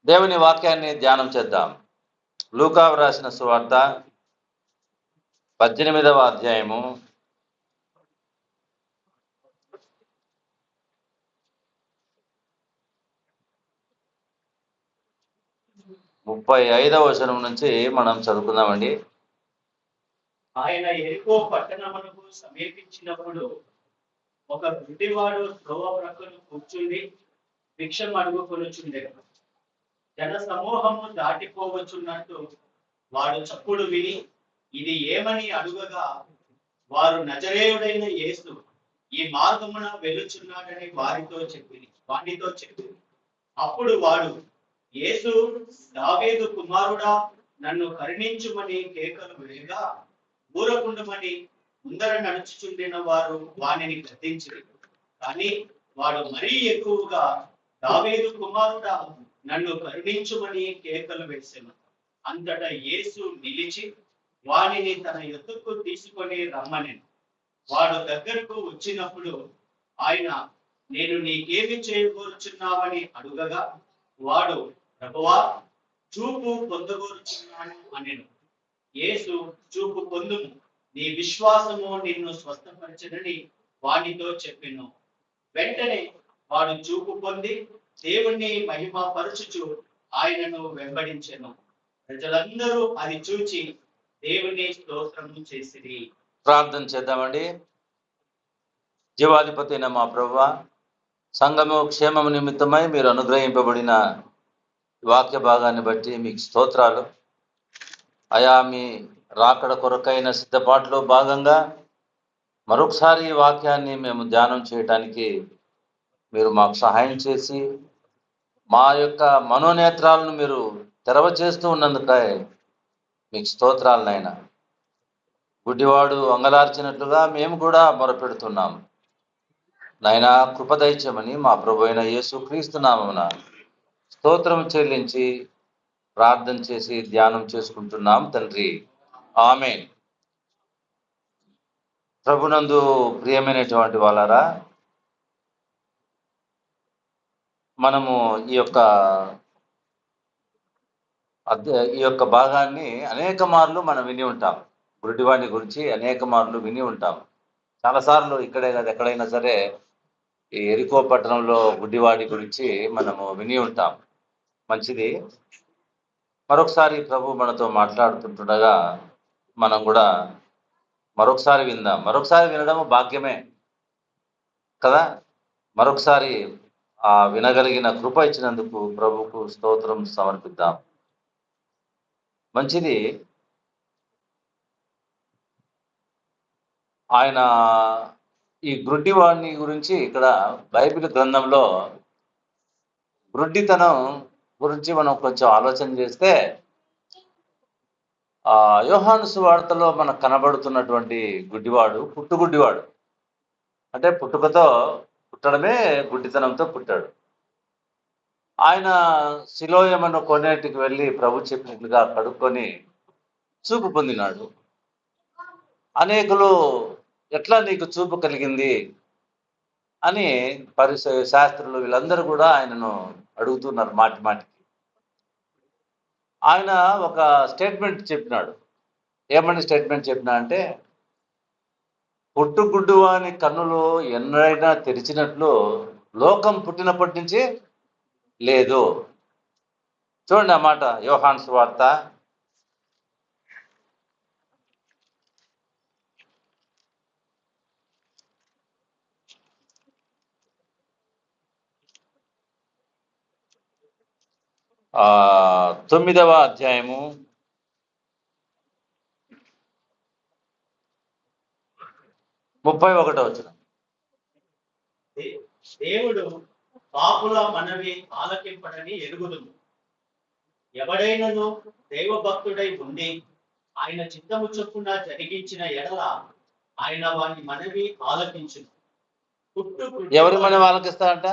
దేవుని వాక్యాన్ని ధ్యానం చేద్దాం. లూకా రాసిన సువార్త 18వ అధ్యాయము 35వ వచనం నుంచి మనం చదువుకుందామండి. ఆయన ఎరికో పట్టణమునకు సమీపించినప్పుడు ఒక గుడ్డివాడు త్రోవ ప్రక్కన కూర్చుండి భిక్షం అడుగుకొనుచుండెను. జన సమూహము దాటిపోవచ్చున్నట్టు వాడు చప్పుడు విని ఇది ఏమని అడుగగా, వారు నజరేయుడైన యేసు ఈ మార్గమున వెలుచున్నాడని వానితో చెప్పింది. అప్పుడు వాడు, యేసు, దావీదు కుమారుడా, నన్ను కరుణించుమని కేకలు వేయగా ఊరకుండమని ముందర నడుచుచుండిన వారు వానిని గద్దించారు. కానీ వాడు మరీ ఎక్కువగా, దావీదు కుమారుడా, నన్ను కరుణించుమని కేకలు వేసెను. అంతటా యేసు నిలిచి వానిని తన యొద్దకు తీసుకొని రమ్మనెను. వాడు దగ్గరకు వచ్చినప్పుడు ఆయన, నేను నీకేమి చేయగోరుచున్నావని అడుగగా, వాడు, ప్రభువా, చూపు పొందగోరుచున్నాను అనెను. యేసు, చూపు పొందుము, నీ విశ్వాసము నిన్ను స్వస్థపరచనని వానితో చెప్పెను. వెంటనే వాడు చూపు పొంది దేవుణ్ణి మహిమపరచుచు ఆయనను వెంబడించెను. ప్రజలందరూ అది చూచి దేవుని స్తోత్రము చేసిరి. ప్రార్థన చేద్దామండి. జీవాధిపతి అయిన మా ప్రభువా, సంఘము క్షేమము నిమిత్తమై మీరు అనుగ్రహింపబడిన వాక్య భాగాన్ని బట్టి మీకు స్తోత్రాలు. అయా, మీ రాకడ కొరకైన సిద్ధపాటులో భాగంగా మరొకసారి ఈ వాక్యాన్ని మేము ధ్యానం చేయటానికి మీరు మాకు సహాయం చేసి మా యొక్క మనోనేత్రాలను మీరు తెరవచేస్తూ ఉన్నందుకై మీకు స్తోత్రాలు నాయన. గుడ్డివాడు అంగలార్చినట్లుగా మేము కూడా మొరపెడుతున్నాం నాయనా. కృపదైత్యమని మా ప్రభు అయిన యేసుక్రీస్తు నామమున స్తోత్రం చెల్లించి ప్రార్థన చేసి ధ్యానం చేసుకుంటున్నాం తండ్రి, ఆమేన్. ప్రభునందు ప్రియమైనటువంటి వాళ్ళారా, మనము ఈ యొక్క భాగాన్ని అనేక మార్లు మనం విని ఉంటాం. గుడ్డివాడిని గురించి అనేక మార్లు విని ఉంటాం. చాలాసార్లు ఇక్కడే కాదు, ఎక్కడైనా సరే ఈ ఎరికో పట్టణంలో గుడ్డివాడి గురించి మనము విని ఉంటాం. మంచిది. మరొకసారి ప్రభు మనతో మాట్లాడుతుండగా మనం కూడా మరొకసారి విందాం. మరొకసారి వినడం భాగ్యమే కదా. మరొకసారి ఆ వినగలిగిన కృప ఇచ్చినందుకు ప్రభుకు స్తోత్రం సమర్పిద్దాం. మంచిది. ఆయన ఈ గ్రుడ్డివాడిని గురించి ఇక్కడ బైబిల్ గ్రంథంలో గ్రుడ్డితనం గురించి మనం కొంచెం ఆలోచన చేస్తే, యోహాను సువార్తలో మనకు కనబడుతున్నటువంటి గుడ్డివాడు పుట్టుగుడ్డివాడు. అంటే పుట్టుకతో పుట్టడమే గుడ్డితనంతో పుట్టాడు. ఆయన సిలోయమను కొనేటికి వెళ్ళి ప్రభు చెప్పినట్లుగా కడుక్కొని చూపు పొందినాడు. అనేకులు ఎట్లా నీకు చూపు కలిగింది అని పరిసయ శాస్త్రులు వీళ్ళందరూ కూడా ఆయనను అడుగుతున్నారు మాటి మాటికి. ఆయన ఒక స్టేట్మెంట్ చెప్పినాడు. ఏమని స్టేట్మెంట్ చెప్పినా అంటే, పుట్టుగుడ్డువాని కన్నులు ఎన్నడైనా తెరిచినట్లు లోకం పుట్టినప్పటి నుంచి లేదు. చూడండి ఆ మాట, యోహాను సువార్త 9వ అధ్యాయము 31వ వచనం. దేవుడు పాపుల మనవి ఆలకింపడని ఎరుగుదుము. ఎవడైనను దైవభక్తుడై ఉండి ఆయన చిత్తము చొప్పున జరిగించిన ఎడల ఆయన వాని మనవి ఆలకించును. ఎవరి మనవి ఆలకిస్తాడంట?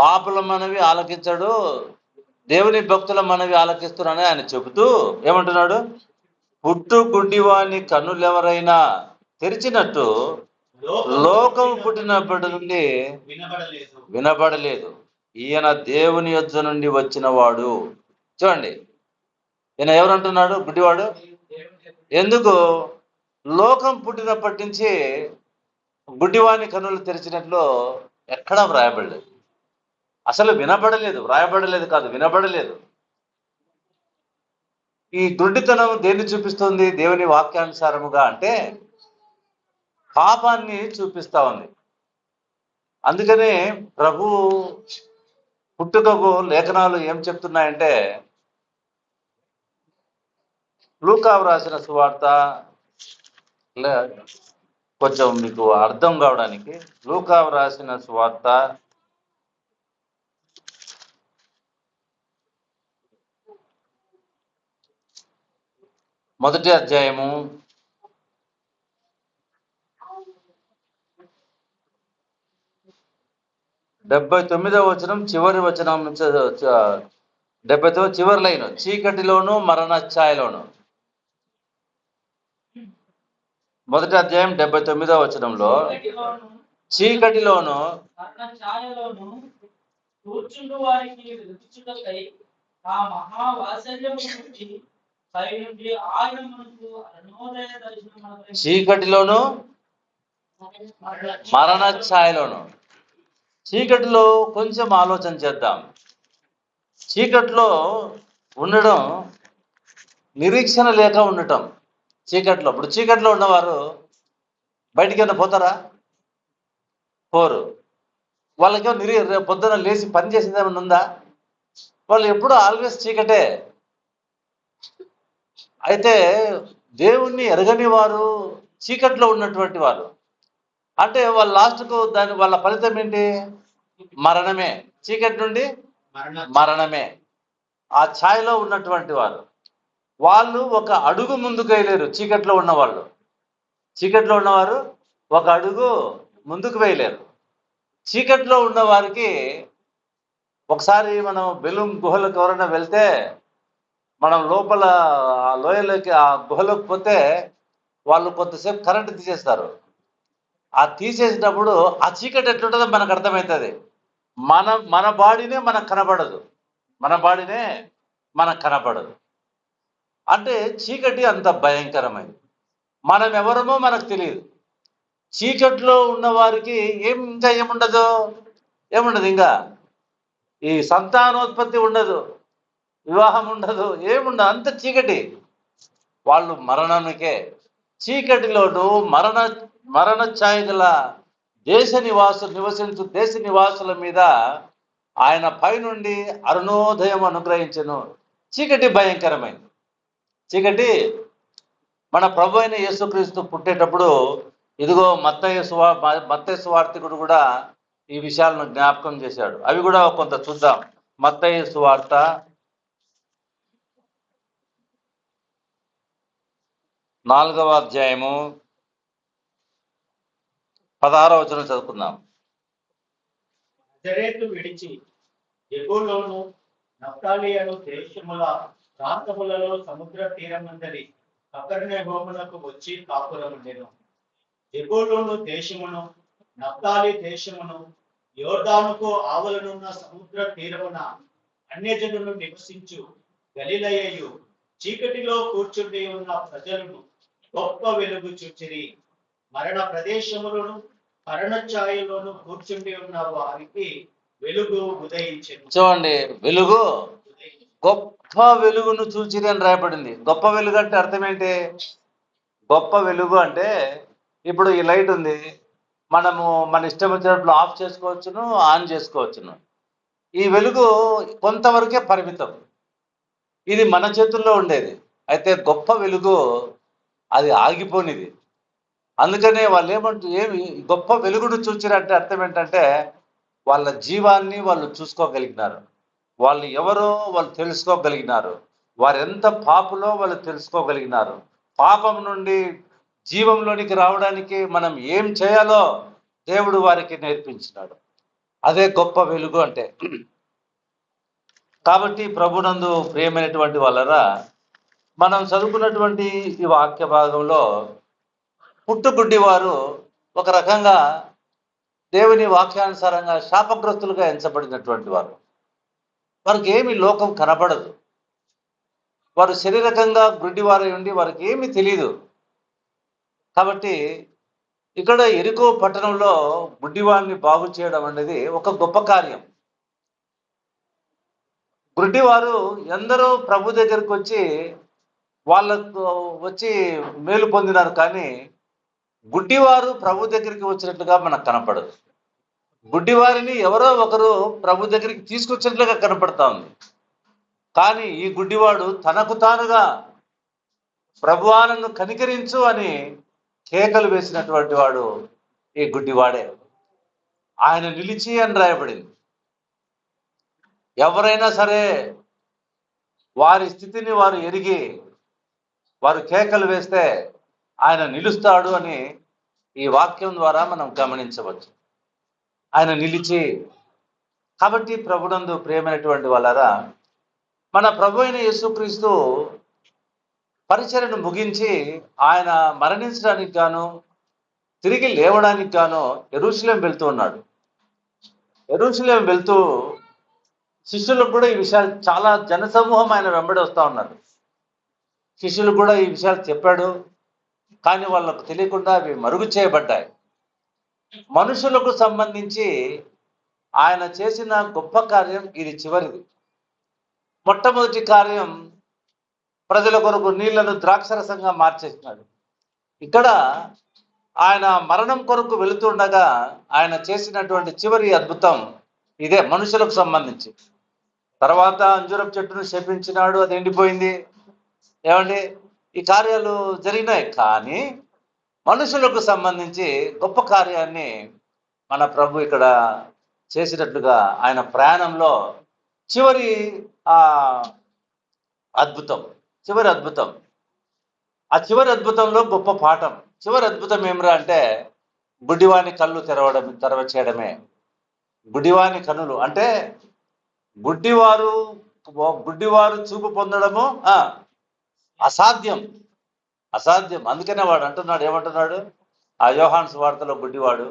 పాపుల మనవి ఆలకించాడు, దేవుని భక్తుల మనవి ఆలకిస్తున్నాడని ఆయన చెబుతూ ఏమంటున్నాడు? పుట్టు గుడ్డివాని కన్నులు ఎవరైనా తెరిచినట్టు లోకం పుట్టినప్పటి నుండి వినబడలేదు. ఈయన దేవుని యొద్ద నుండి వచ్చిన వాడు. చూడండి, ఈయన ఎవరంటున్నాడు? గుడ్డివాడు. ఎందుకు? లోకం పుట్టినప్పటి నుంచి గుడ్డివాని కన్నులు తెరిచినట్లు ఎక్కడా వ్రాయబడలేదు. అసలు వినబడలేదు, వ్రాయబడలేదు కాదు, వినబడలేదు. ఈ గుడ్డితనం దేన్ని చూపిస్తుంది? దేవుని వాక్యానుసారముగా అంటే పాపాన్ని చూపిస్తా ఉంది. అందుకనే ప్రభు పుట్టుకకు లేఖనాలు ఏం చెప్తున్నాయంటే, లూకా రాసిన సువార్త కొంచెం మీకు అర్థం కావడానికి, లూకా రాసిన సువార్త 1వ అధ్యాయము 79వ వచనం చివరి వచనం నుంచి 79 చివరి లైన్, చీకటిలోను మరణ ఛాయలోను. 1వ అధ్యాయం 79వ వచనంలో, చీకటిలోను చీకటిలోను మరణ ఛాయలోను. చీకటిలో కొంచెం ఆలోచన చేద్దాం. చీకటిలో ఉండడం, నిరీక్షణ లేక ఉండటం. చీకట్లో, ఇప్పుడు చీకట్లో ఉన్నవారు బయటికి పోతారా? పోరు. వాళ్ళకేమో రేపు పొద్దున లేచి పని చేసేది ఏమైనా ఉందా? వాళ్ళు ఎప్పుడు ఆల్వేస్ చీకటే. అయితే దేవుణ్ణి ఎరగని వారు చీకట్లో ఉన్నటువంటి వారు అంటే వాళ్ళ లాస్ట్కు వాళ్ళ ఫలితం ఏంటి? మరణమే. చీకటి నుండి మరణమే. ఆ ఛాయలో ఉన్నటువంటి వారు, వాళ్ళు ఒక అడుగు ముందుకు వేయలేరు. చీకట్లో ఉన్నవాళ్ళు, చీకట్లో ఉన్నవారు ఒక అడుగు ముందుకు వేయలేరు. చీకట్లో ఉన్న వారికి ఒకసారి మనం బెలూమ్ గుహలకు ఎవరైనా వెళ్తే, మనం లోపల ఆ లోయలోకి, ఆ గుహలోకి పోతే వాళ్ళు కొంతసేపు కరెంటు తీసేస్తారు. ఆ తీసేసినప్పుడు ఆ చీకటి ఎట్లుంటుందో మనకు అర్థమవుతుంది. మన బాడీనే మనకు కనపడదు, మన బాడీనే మనకు కనపడదు. అంటే చీకటి అంత భయంకరమైంది. మనం ఎవరమో మనకు తెలియదు. చీకట్లో ఉన్న వారికి ఇంకా ఏముండదు, ఇంకా ఈ సంతానోత్పత్తి ఉండదు, వివాహం ఉండదు, ఏముండదు, అంత చీకటి. వాళ్ళు మరణానికే. చీకటిలోను మరణ ఛాయ గల నివసించు దేశ నివాసుల మీద ఆయన పైనుండి అరుణోదయం అనుగ్రహించెను. చీకటి భయంకరమైంది. చీకటి, మన ప్రభు అయిన యేసుక్రీస్తు పుట్టేటప్పుడు ఇదిగో మత్తయి సువార్తికుడు కూడా ఈ విషయాలను జ్ఞాపకం చేశాడు. అవి కూడా కొంత చూద్దాం. మత్తయి సువార్త 4వ అధ్యాయము 16వ వచనం చదువుకుందాం. నజరేతు విడిచి జెబూలూను నఫ్తాలి అను దేశముల ప్రాంతములలో సముద్ర తీరమందరి కపెర్నహూమునకు వచ్చి కాపురముండెను. జెబూలూను దేశమును నఫ్తాలి దేశమును యోర్దానుకు ఆవలనున్న సముద్ర తీరమున అన్యజనులు నివసించు గలిలయయు చీకటిలో కూర్చుండి ఉన్న ప్రజలను గొప్ప వెలుగు చూచిరి. మరణ ప్రదేశములను మరణ ఛాయలోను కూర్చుండి ఉన్న వారికి వెలుగు ఉదయించెను. చూడండి, వెలుగు, గొప్ప వెలుగును చూచిరి అని రాయబడింది. గొప్ప వెలుగు అంటే అర్థం ఏంటి? గొప్ప వెలుగు అంటే, ఇప్పుడు ఈ లైట్ ఉంది, మనము మన ఇష్టం వచ్చినప్పుడు ఆఫ్ చేసుకోవచ్చును, ఆన్ చేసుకోవచ్చును. ఈ వెలుగు కొంతవరకే పరిమితం, ఇది మన చేతుల్లో ఉండేది. అయితే గొప్ప వెలుగు అది ఆగిపోనిది. అందుకనే వాళ్ళు ఏమి గొప్ప వెలుగును చూచిరంటే అర్థం ఏంటంటే, వాళ్ళ జీవాన్ని వాళ్ళు చూసుకోగలిగినారు, వాళ్ళు ఎవరో వాళ్ళు తెలుసుకోగలిగినారు, వారు ఎంత పాపులో వాళ్ళు తెలుసుకోగలిగినారు. పాపం నుండి జీవంలోనికి రావడానికి మనం ఏం చేయాలో దేవుడు వారికి నేర్పించినాడు. అదే గొప్ప వెలుగు అంటే. కాబట్టి ప్రభునందు ప్రియమైనటువంటి వాళ్ళరా, మనం చదువుకున్నటువంటి ఈ వాక్య భాగంలో పుట్టుగుడ్డి వారు ఒక రకంగా దేవుని వాక్యానుసారంగా శాపగ్రస్తులుగా ఎంచబడినటువంటి వారు. వారికి ఏమి లోకం కనబడదు. వారు శరీరకంగా గుడ్డివారై ఉండి వారికి ఏమీ తెలియదు. కాబట్టి ఇక్కడ యెరికో పట్టణంలో గుడ్డివారిని బాగు చేయడం అనేది ఒక గొప్ప కార్యం. గుడ్డివారు ఎందరో ప్రభు దగ్గరికి వచ్చి వాళ్ళకు వచ్చి మేలు పొందినారు, కానీ గుడ్డివారు ప్రభు దగ్గరికి వచ్చినట్లుగా మనకు కనపడదు. గుడ్డివారిని ఎవరో ఒకరు ప్రభు దగ్గరికి తీసుకొచ్చినట్లుగా కనపడతా ఉంది. కానీ ఈ గుడ్డివాడు తనకు తానుగా ప్రభువా నన్ను కనికరించు అని కేకలు వేసినటువంటి వాడు ఈ గుడ్డివాడే. ఆయన నిలిచి అని రాయబడింది. ఎవరైనా సరే వారి స్థితిని వారు ఎరిగి వారు కేకలు వేస్తే ఆయన నిలుస్తాడు అని ఈ వాక్యం ద్వారా మనం గమనించవచ్చు. ఆయన నిలిచి. కాబట్టి ప్రభునందు ప్రియమైనటువంటి వాళ్ళారా, మన ప్రభు అయిన యేసుక్రీస్తు పరిచర్యను ముగించి ఆయన మరణించడానికి గాను తిరిగి లేవడానికి గాను యెరూషలేం వెళ్తూ ఉన్నాడు. యెరూషలేం వెళ్తూ శిష్యులకు కూడా ఈ విషయాలు, చాలా జనసమూహం ఆయన వెంబడి వస్తూ ఉన్నారు. శిష్యులకు కూడా ఈ విషయాలు చెప్పాడు, కానీ వాళ్ళకు తెలియకుండా అవి మరుగు చేయబడ్డాయి. మనుషులకు సంబంధించి ఆయన చేసిన గొప్ప కార్యం ఇది చివరిది. మొట్టమొదటి కార్యం ప్రజల కొరకు నీళ్లను ద్రాక్షరసంగా మార్చేసినాడు. ఇక్కడ ఆయన మరణం కొరకు వెళుతుండగా ఆయన చేసినటువంటి చివరి అద్భుతం ఇదే, మనుషులకు సంబంధించి. తర్వాత అంజూరపు చెట్టును శపించినాడు, అది ఎండిపోయింది. ఏమండి, ఈ కార్యాలు జరిగినాయి. కానీ మనుషులకు సంబంధించి గొప్ప కార్యాన్ని మన ప్రభు ఇక్కడ చేసినట్లుగా ఆయన ప్రయాణంలో చివరి అద్భుతం, చివరి అద్భుతం. ఆ చివరి అద్భుతంలో గొప్ప పాఠం. చివరి అద్భుతం ఏమిరా అంటే గుడ్డివాని కళ్ళు తెరవ చేయడమే. గుడ్డివాని కన్నులు అంటే గుడ్డివారు చూపు పొందడము అసాధ్యం, అసాధ్యం. అందుకనే వాడు అంటున్నాడు, ఏమంటున్నాడు ఆ యోహాను సువార్తలో, గుడ్డివాడు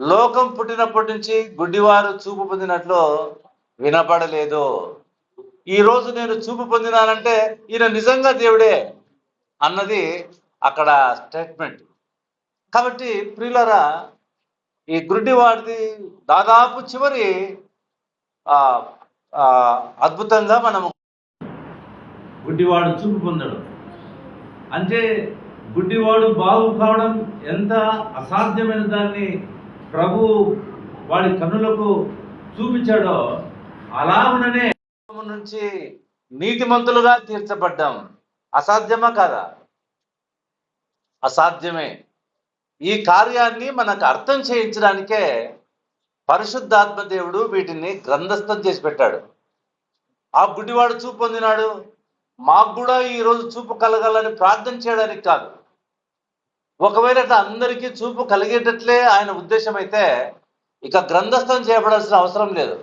లోకం పుట్టినప్పటి నుంచి గుడ్డివారు చూపు పొందినట్లు వినపడలేదు. ఈ రోజు నేను చూపు పొందినానంటే ఈయన నిజంగా దేవుడే అన్నది అక్కడ స్టేట్మెంట్. కాబట్టి ప్రియులరా, ఈ గుడ్డివాడిది దాదాపు చివరి అద్భుతంగా మనము గుడ్డివాడు చూపు పొందడం అంటే గుడ్డివాడు బాగు కావడం ఎంత అసాధ్యమైన దాన్ని ప్రభు వాడి కన్నులకు చూపించాడో, అలాగనే నుంచి నీతిమంతులుగా తీర్చబడ్డాం. అసాధ్యమా కాదా? అసాధ్యమే. ఈ కార్యాన్ని మనకు అర్థం చేయించడానికే పరిశుద్ధాత్మ దేవుడు వీటిని గ్రంథస్థం చేసి పెట్టాడు. ఆ గుడ్డివాడు చూపు పొందినాడు, మాకు కూడా ఈరోజు చూపు కలగాలని ప్రార్థన చేయడానికి కాదు. ఒకవేళ అందరికీ చూపు కలిగేటట్లే ఆయన ఉద్దేశం అయితే ఇక గ్రంథస్థం చేయబడాల్సిన అవసరం లేదు.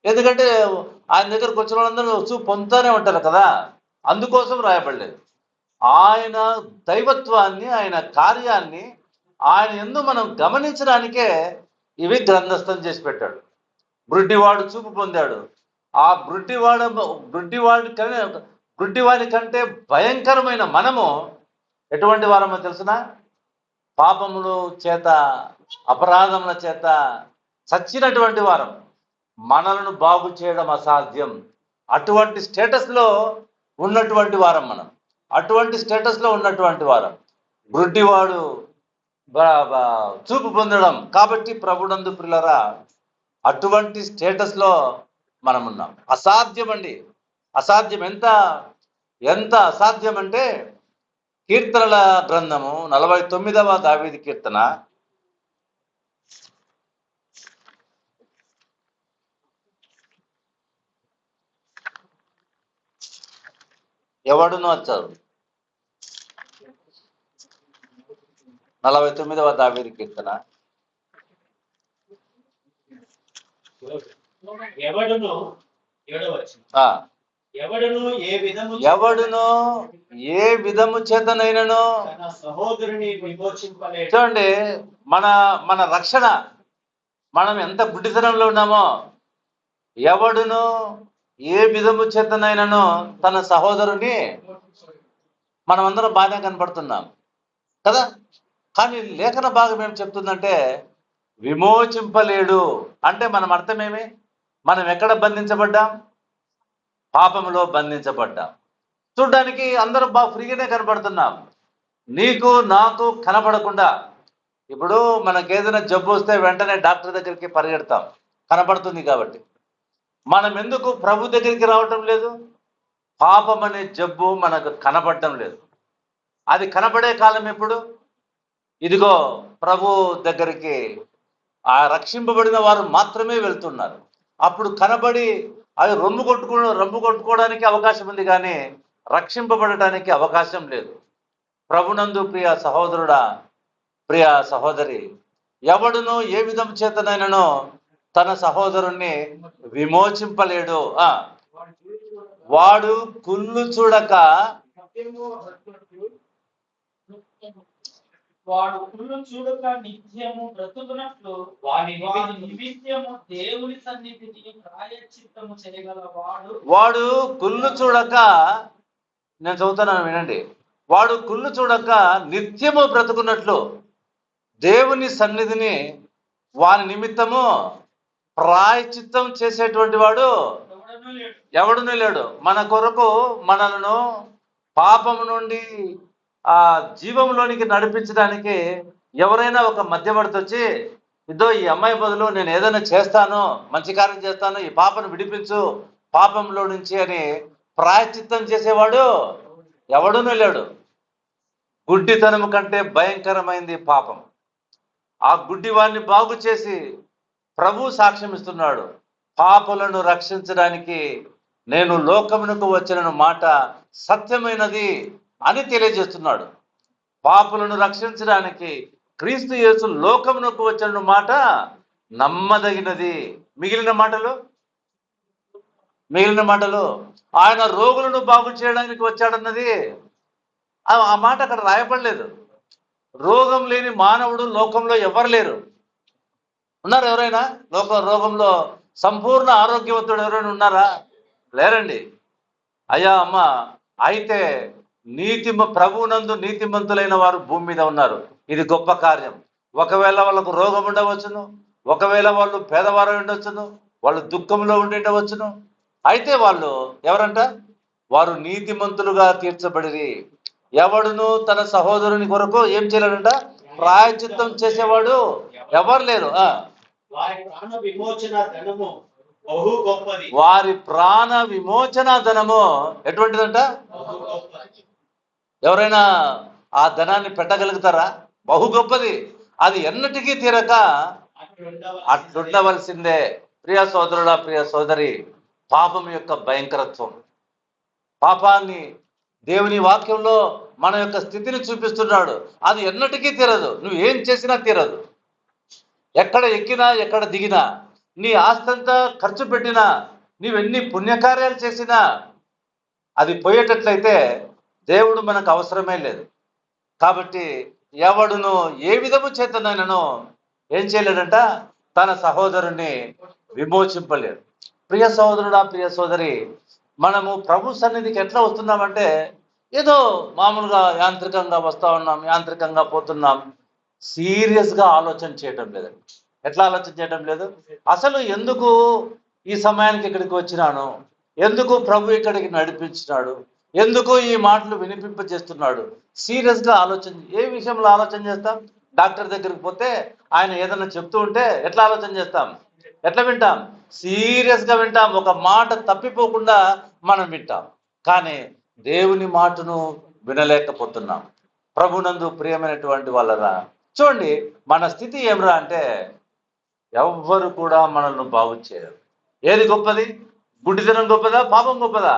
ఎందుకంటే ఆయన దగ్గరకు వచ్చిన వాళ్ళందరూ చూపు పొందుతూనే ఉంటారు కదా, అందుకోసం రాయబడలేదు. ఆయన దైవత్వాన్ని, ఆయన కార్యాన్ని ఆయన యందు మనం గమనించడానికే ఇవి గ్రంథస్థం చేసి పెట్టాడు. గుడ్డివాడు చూపు పొందాడు. ఆ గుడ్డివాడి కంటే భయంకరమైన మనము ఎటువంటి వారమో తెలుసునా? పాపముల చేత, అపరాధముల చేత చచ్చినటువంటి వారం. మనలను బాగు చేయడం అసాధ్యం. అటువంటి స్టేటస్లో ఉన్నటువంటి వారం మనం. అటువంటి స్టేటస్లో ఉన్నటువంటి వారం గుడ్డివాడు చూపు పొందడం. కాబట్టి ప్రభునందు ప్రియులారా, అటువంటి స్టేటస్లో మనం ఉన్నాం. అసాధ్యం అండి, అసాధ్యం. ఎంత అసాధ్యం అంటే కీర్తనల గ్రంథము 49వ దావీదు కీర్తన 49వ దావీదు కీర్తన ఎవడును ఏ విధము చేతనైనను తన సహోదరుని విమోచింపలేడు. చూడండి, మన రక్షణ మనం ఎంత గుడ్డితనంలో ఉన్నామో, ఎవడును ఏ విధము చేతనైనను తన సహోదరుని, మనమందరం బాగానే కనపడుతున్నాం కదా. కానీ లేఖన భాగం ఏం చెప్తుందంటే విమోచింపలేడు. అంటే మనం అర్థమేమి? మనం ఎక్కడ బంధించబడ్డాం? పాపములో బంధించబడ్డాం. చూడ్డానికి అందరం బాగా ఫ్రీగానే కనపడుతున్నాం. నీకు నాకు కనపడకుండా, ఇప్పుడు మనకి ఏదైనా జబ్బు వస్తే వెంటనే డాక్టర్ దగ్గరికి పరిగెడతాం, కనపడుతుంది కాబట్టి. మనం ఎందుకు ప్రభు దగ్గరికి రావటం లేదు? పాపం అనే జబ్బు మనకు కనపడటం లేదు. అది కనపడే కాలం ఎప్పుడు? ఇదిగో ప్రభు దగ్గరికి ఆ రక్షింపబడిన వారు మాత్రమే వెళ్తున్నారు. అప్పుడు కనబడి అవి రొమ్ము కొట్టుకోవడానికి అవకాశం ఉంది, కానీ రక్షింపబడటానికి అవకాశం లేదు. ప్రభునందు ప్రియ సహోదరుడా, ప్రియ సహోదరి, ఎవడును ఏ విధం చేతనైనను తన సహోదరుణ్ణి విమోచింపలేడు. వాడు కుళ్ళు చూడక వాడు కుళ్ళు చూడక నిత్యము బ్రతుకున్నట్లు వాడి నిమిత్తము దేవుని సన్నిధిని ప్రాయశ్చిత్తము చేయగల వాడు కుళ్ళు చూడక, నేను చదువుతాను వినండి, వాడు కుళ్ళు చూడక నిత్యము బ్రతుకున్నట్లు దేవుని సన్నిధిని వాని నిమిత్తము ప్రాయశ్చిత్తం చేసేటువంటి వాడు ఎవడునూ లేడు. మన కొరకు మనలను పాపము నుండి ఆ జీవంలోనికి నడిపించడానికి ఎవరైనా ఒక మధ్యవర్తి వచ్చి, ఇదో ఈ అమ్మాయి బదులు నేను ఏదైనా చేస్తాను, మంచి కార్యం చేస్తాను, ఈ పాపను విడిపించు పాపంలో నుంచి అని ప్రాయశ్చిత్తం చేసేవాడు ఎవడునూ లేడు. గుడ్డితనము కంటే భయంకరమైంది పాపం. ఆ గుడ్డి వాడిని బాగు చేసి ప్రభు సాక్ష్యం ఇస్తున్నాడు, పాపులను రక్షించడానికి నేను లోకమునకు వచ్చిన మాట సత్యమైనది అని తెలియజేస్తున్నాడు. పాపులను రక్షించడానికి క్రీస్తు యేసు లోకమునకు వచ్చిన మాట నమ్మదగినది. మిగిలిన మాటలు ఆయన రోగులను బాగు చేయడానికి వచ్చాడన్నది ఆ మాట అక్కడ రాయబడలేదు. రోగం లేని మానవుడు లోకంలో ఎవరు లేరు. ఉన్నారు ఎవరైనా? రోగంలో సంపూర్ణ ఆరోగ్యవంతుడు ఎవరైనా ఉన్నారా? లేరండి. అయ్యా అమ్మ, అయితే ప్రభువునందు నీతిమంతులైన వారు భూమి మీద ఉన్నారు. ఇది గొప్ప కార్యం. ఒకవేళ వాళ్ళకు రోగం ఉండవచ్చును, ఒకవేళ వాళ్ళు పేదవారు ఉండవచ్చును, వాళ్ళు దుఃఖంలో ఉండవచ్చును. అయితే వాళ్ళు ఎవరంట? వారు నీతిమంతులుగా తీర్చబడిరి. ఎవడును తన సహోదరుని కొరకు ఏం చేయలేడంట? ప్రాయశ్చిత్తం చేసేవాడు ఎవరు లేరు. వారి ప్రాణ విమోచన ధనము బహు గొప్పది. వారి ప్రాణ విమోచన ధనము ఎటువంటిదంట? ఎవరైనా ఆ ధనాన్ని పెట్టగలుగుతారా? బహు గొప్పది. అది ఎన్నటికీ తీరక అట్లుండవలసిందే. ప్రియ సోదరుడా, ప్రియ సోదరి, పాపం యొక్క భయంకరత్వం, పాపాన్ని దేవుని వాక్యంలో మన యొక్క స్థితిని చూపిస్తున్నాడు. అది ఎన్నటికీ తీరదు. నువ్వు ఏం చేసినా తీరదు. ఎక్కడ ఎక్కినా, ఎక్కడ దిగినా, నీ ఆస్తంతా ఖర్చు పెట్టినా, నీవెన్ని పుణ్యకార్యాలు చేసినా అది పోయేటట్లయితే దేవుడు మనకు అవసరమే లేదు. కాబట్టి ఎవడును ఏ విధము చేతనైనను ఏం చేయలేడంట? తన సహోదరుణ్ణి విమోచింపలేడు. ప్రియ సహోదరుడా, ప్రియ సోదరి, మనము ప్రభు సన్నిధికి ఎట్లా వస్తున్నామంటే ఏదో మామూలుగా యాంత్రికంగా వస్తా ఉన్నాం, యాంత్రికంగా పోతున్నాం. సీరియస్గా ఆలోచన చేయటం లేదండి. ఎట్లా ఆలోచన చేయటం లేదు? అసలు ఎందుకు ఈ సమయానికి ఇక్కడికి వచ్చినాను, ఎందుకు ప్రభు ఇక్కడికి నడిపించినాడు, ఎందుకు ఈ మాటలు వినిపింపజేస్తున్నాడు, సీరియస్గా ఆలోచన. ఏ విషయంలో ఆలోచన చేస్తాం? డాక్టర్ దగ్గరికి పోతే ఆయన ఏదైనా చెప్తూ ఉంటే ఎట్లా ఆలోచన చేస్తాం? ఎట్లా వింటాం? సీరియస్గా వింటాం. ఒక మాట తప్పిపోకుండా మనం వింటాం. కానీ దేవుని మాటను వినలేకపోతున్నాం. ప్రభునందు ప్రియమైనటువంటి వాళ్ళరా, చూడండి మన స్థితి ఏమిరా అంటే ఎవ్వరు కూడా మనల్ని బాగు చేయరు. ఏది గొప్పది? గుడ్డితనం గొప్పదా? పాపం గొప్పదా?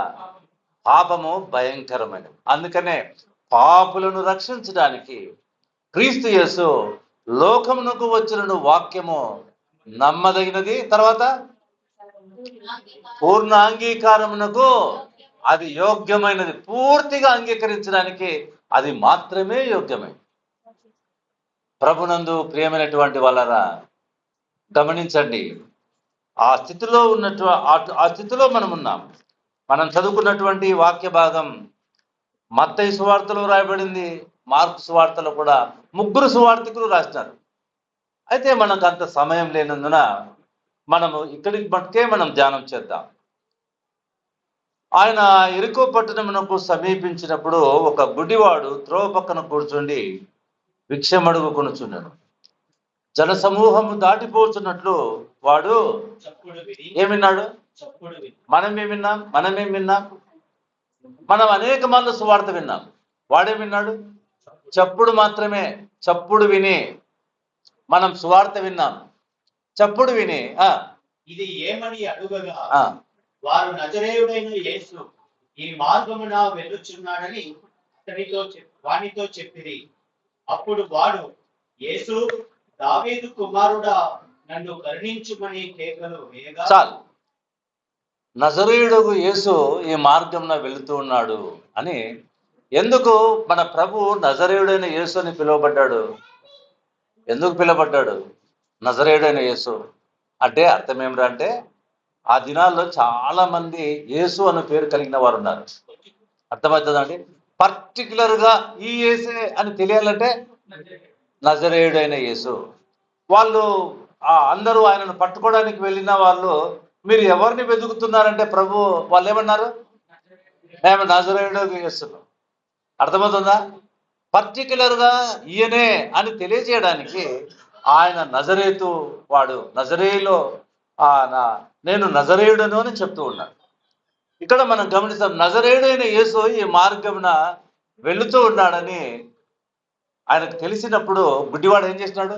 పాపము భయంకరమైనది. అందుకనే పాపులను రక్షించడానికి క్రీస్తు యేసు లోకమునకు వచ్చిన వాక్యము నమ్మదగినది. తర్వాత పూర్ణ అంగీకారమునకు అది యోగ్యమైనది. పూర్తిగా అంగీకరించడానికి అది మాత్రమే యోగ్యమైనది. ప్రభునందు ప్రియమైనటువంటి వాళ్ళరా, గమనించండి, ఆ స్థితిలో ఉన్నట్టు ఆ స్థితిలో మనం ఉన్నాం. మనం చదువుకున్నటువంటి వాక్య భాగం మత్తయి సువార్తలో రాయబడింది, మార్కు సువార్తలో కూడా ముగ్గురు సువార్తికులు రాసినారు. అయితే మనకు అంత సమయం లేనందున మనము ఇక్కడికి మట్టుకే మనం ధ్యానం చేద్దాం. ఆయన ఎరికో పట్టణమునకు సమీపించినప్పుడు ఒక గుడ్డివాడు త్రోవ పక్కన కూర్చుండి భిక్షమడుగుకొనుచున్నాడు. జన సమూహము దాటిపోతున్నట్లు వాడు చప్పుడు విని ఏమిన్నాడు? చప్పుడు విని మనమేం విన్నాం? మనం అనేక మార్లు సువార్త విన్నాం. వాడేం విన్నాడు? చప్పుడు మాత్రమే. చప్పుడు విని మనం సువార్త విన్నాం. చప్పుడు విని ఇది ఏమని అడుగగా ఆ, వారు నజరేయుడైన యేసు ఈ మార్గమున వెళ్ళుచున్నాడని వానితో చెప్పిరి. అప్పుడు వాడు, యేసు దావీదు కుమారుడా నన్ను కరుణించుమని కేకలు వేయగా, చాలు. నజరేయుడు యేసు ఈ మార్గంలో వెళుతూ ఉన్నాడు అని ఎందుకు మన ప్రభు నజరేయుడైన యేసు అని పిలువబడ్డాడు? ఎందుకు పిలువబడ్డాడు నజరేయుడైన యేసు అంటే? అర్థం ఏమిరా అంటే, ఆ దినాల్లో చాలా మంది యేసు అనే పేరు కలిగిన వారు ఉన్నారు. అర్థమవుతుందండి? పర్టికులర్గా ఈ యేసే అని తెలియాలంటే నజరేయుడైన యేసు. వాళ్ళు అందరూ ఆయనను పట్టుకోవడానికి వెళ్ళిన వాళ్ళు, మీరు ఎవరిని వెతుకుతున్నారంటే ప్రభు వాళ్ళు ఏమన్నారు? మేము నజరేయుడు యేసును. అర్థమవుతుందా? పర్టికులర్గా ఈయనే అని తెలియజేయడానికి ఆయన నజరేతు వాడు, నజరేయులో నేను నజరేయుడను అని చెప్తూ ఉన్నాడు. ఇక్కడ మనం గమనిస్తాం, నజరేయుడైన యేసు ఈ మార్గమున వెళుతూ ఉన్నాడని ఆయనకు తెలిసినప్పుడు గుడ్డివాడు ఏం చేసినాడు?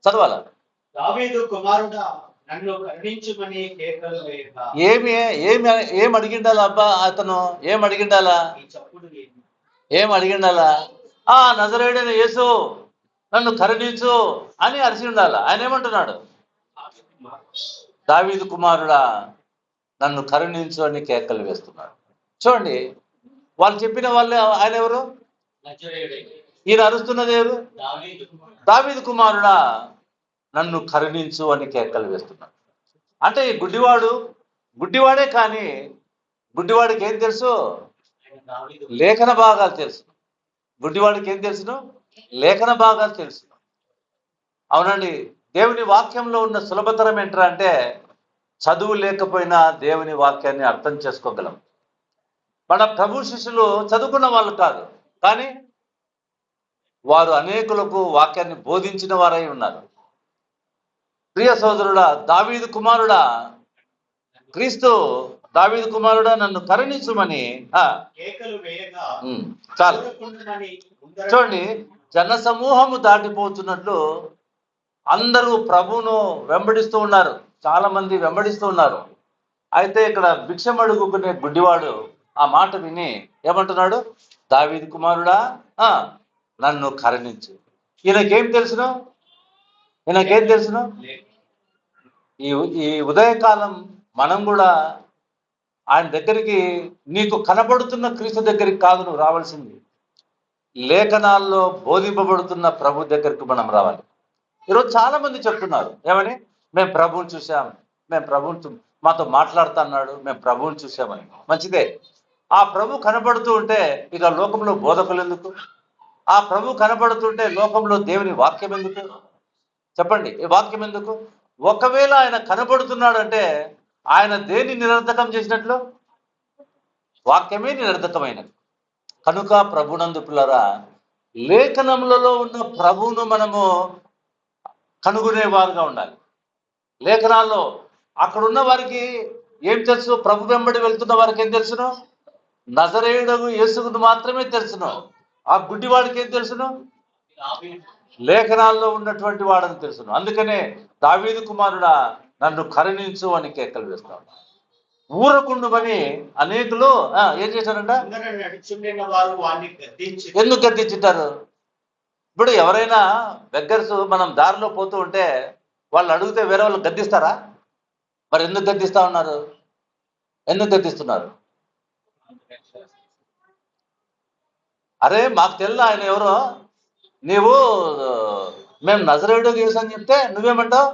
చదవాల. దావీదు కుమారుడా నన్ను కరుణించుమని కేకలు వేయగా, ఏమి అడిగిండాలా అబ్బా? అతను ఏం అడిగిండాలా? ఈ చప్పుడు విని ఏం అడిగిండాలా? నజరేయుడైన యేసు నన్ను కరుణించు అని అరిచి ఉండాలా. ఆయన ఏమంటున్నాడు? దావీదు కుమారుడా నన్ను కరుణించు అని కేకలు వేస్తున్నాడు. చూడండి, వాళ్ళు చెప్పిన వాళ్ళే. ఆయన ఎవరు? నజరేయుడైన ఈయన అరుస్తున్నది ఎవరు? దావీదు కుమారుడా. దావీదు కుమారుడా నన్ను కరుణించు అని కేకలు వేస్తున్నాడు. అంటే ఈ గుడ్డివాడే, కానీ గుడ్డివాడికి ఏం తెలుసు? ఆయన దావీదు లేఖన భాగాలు తెలుసు. గుడ్డివాడికి ఏం తెలుసును? లేఖన భాగాలు తెలుసు. అవునండి, దేవుని వాక్యంలో ఉన్న సులభతరం ఏంట్రా అంటే, చదువు లేకపోయినా దేవుని వాక్యాన్ని అర్థం చేసుకోగలం. మన ప్రభు శిష్యులు చదువుకున్న వాళ్ళు కాదు, కానీ వారు అనేకులకు వాక్యాన్ని బోధించిన వారై ఉన్నారు. ప్రియ సోదరుడా, దావీదు కుమారుడా, క్రీస్తు దావీదు కుమారుడా నన్ను కరుణించుమని కేకలు వేయగా చాలు. చూడకుండానని ముందర చూడండి, జన సమూహము దాటిపోతున్నట్లు అందరూ ప్రభువును వెంబడిస్తూ ఉన్నారు. చాలా మంది వెంబడిస్తూ ఉన్నారు. అయితే ఇక్కడ భిక్షం అడుగుకునే గుడ్డివాడు ఆ మాట విని ఏమంటున్నాడు? దావీదు కుమారుడా నన్ను కరుణించు. ఈయనకేం తెలుసును? ఈ ఉదయకాలం మనం కూడా ఆయన దగ్గరికి, నీకు కనబడుతున్న క్రీస్తు దగ్గరికి కాదు నువ్వు రావాల్సింది, లేఖనాల్లో బోధింపబడుతున్న ప్రభు దగ్గరికి మనం రావాలి. ఈరోజు చాలా మంది చెప్తున్నారు ఏమని? మేము ప్రభువుని చూసాం, మేము ప్రభువుని మాతో మాట్లాడుతున్నాడు, మేము ప్రభువుని చూసామని. మంచిదే. ఆ ప్రభు కనబడుతూ ఉంటే ఇక లోకంలో బోధకులు ఎందుకు? ఆ ప్రభు కనబడుతుంటే లోకంలో దేవుని వాక్యం ఎందుకు? చెప్పండి, ఈ వాక్యం ఎందుకు? ఒకవేళ ఆయన కనబడుతున్నాడంటే ఆయన దేన్ని నిరర్థకం చేసినట్లు? వాక్యమే నిరర్థకమైనది. కనుక ప్రభునందు పిల్లరా, లేఖనములలో ఉన్న ప్రభువును మనము కనుగొనేవారుగా ఉండాలి. లేఖనాల్లో అక్కడున్న వారికి ఏం తెలుసు? ప్రభు వెంబడి వెళ్తున్న వారికి ఏం తెలుసును? నజరేయుడగు యేసుకు మాత్రమే తెలుసును. ఆ గుడ్డివాడికి ఏం తెలుసును? లేఖనాల్లో ఉన్నటువంటి వాడని తెలుసును. అందుకనే దావీదు కుమారుడా నన్ను కరుణించు అని కేకలు వేస్తాడు. ఊరకుండుమని అనేకులు ఏం చేశారంట? ముందర నడుచుండిన వారు వారిని గద్దించి, ఎందుకు గద్దించుంటారు? ఇప్పుడు ఎవరైనా బెగ్గర్స్ మనం దారిలో పోతూ ఉంటే వాళ్ళు అడిగితే వేరే వాళ్ళు గద్దిస్తారా? మరి ఎందుకు గద్దిస్తా ఉన్నారు? ఎందుకు గద్దిస్తున్నారు? అరే మాకు తెల్ల ఆయన ఎవరో, నీవు మేము నజరేయుడు యేసు అని చెప్తే నువ్వేమంటావు?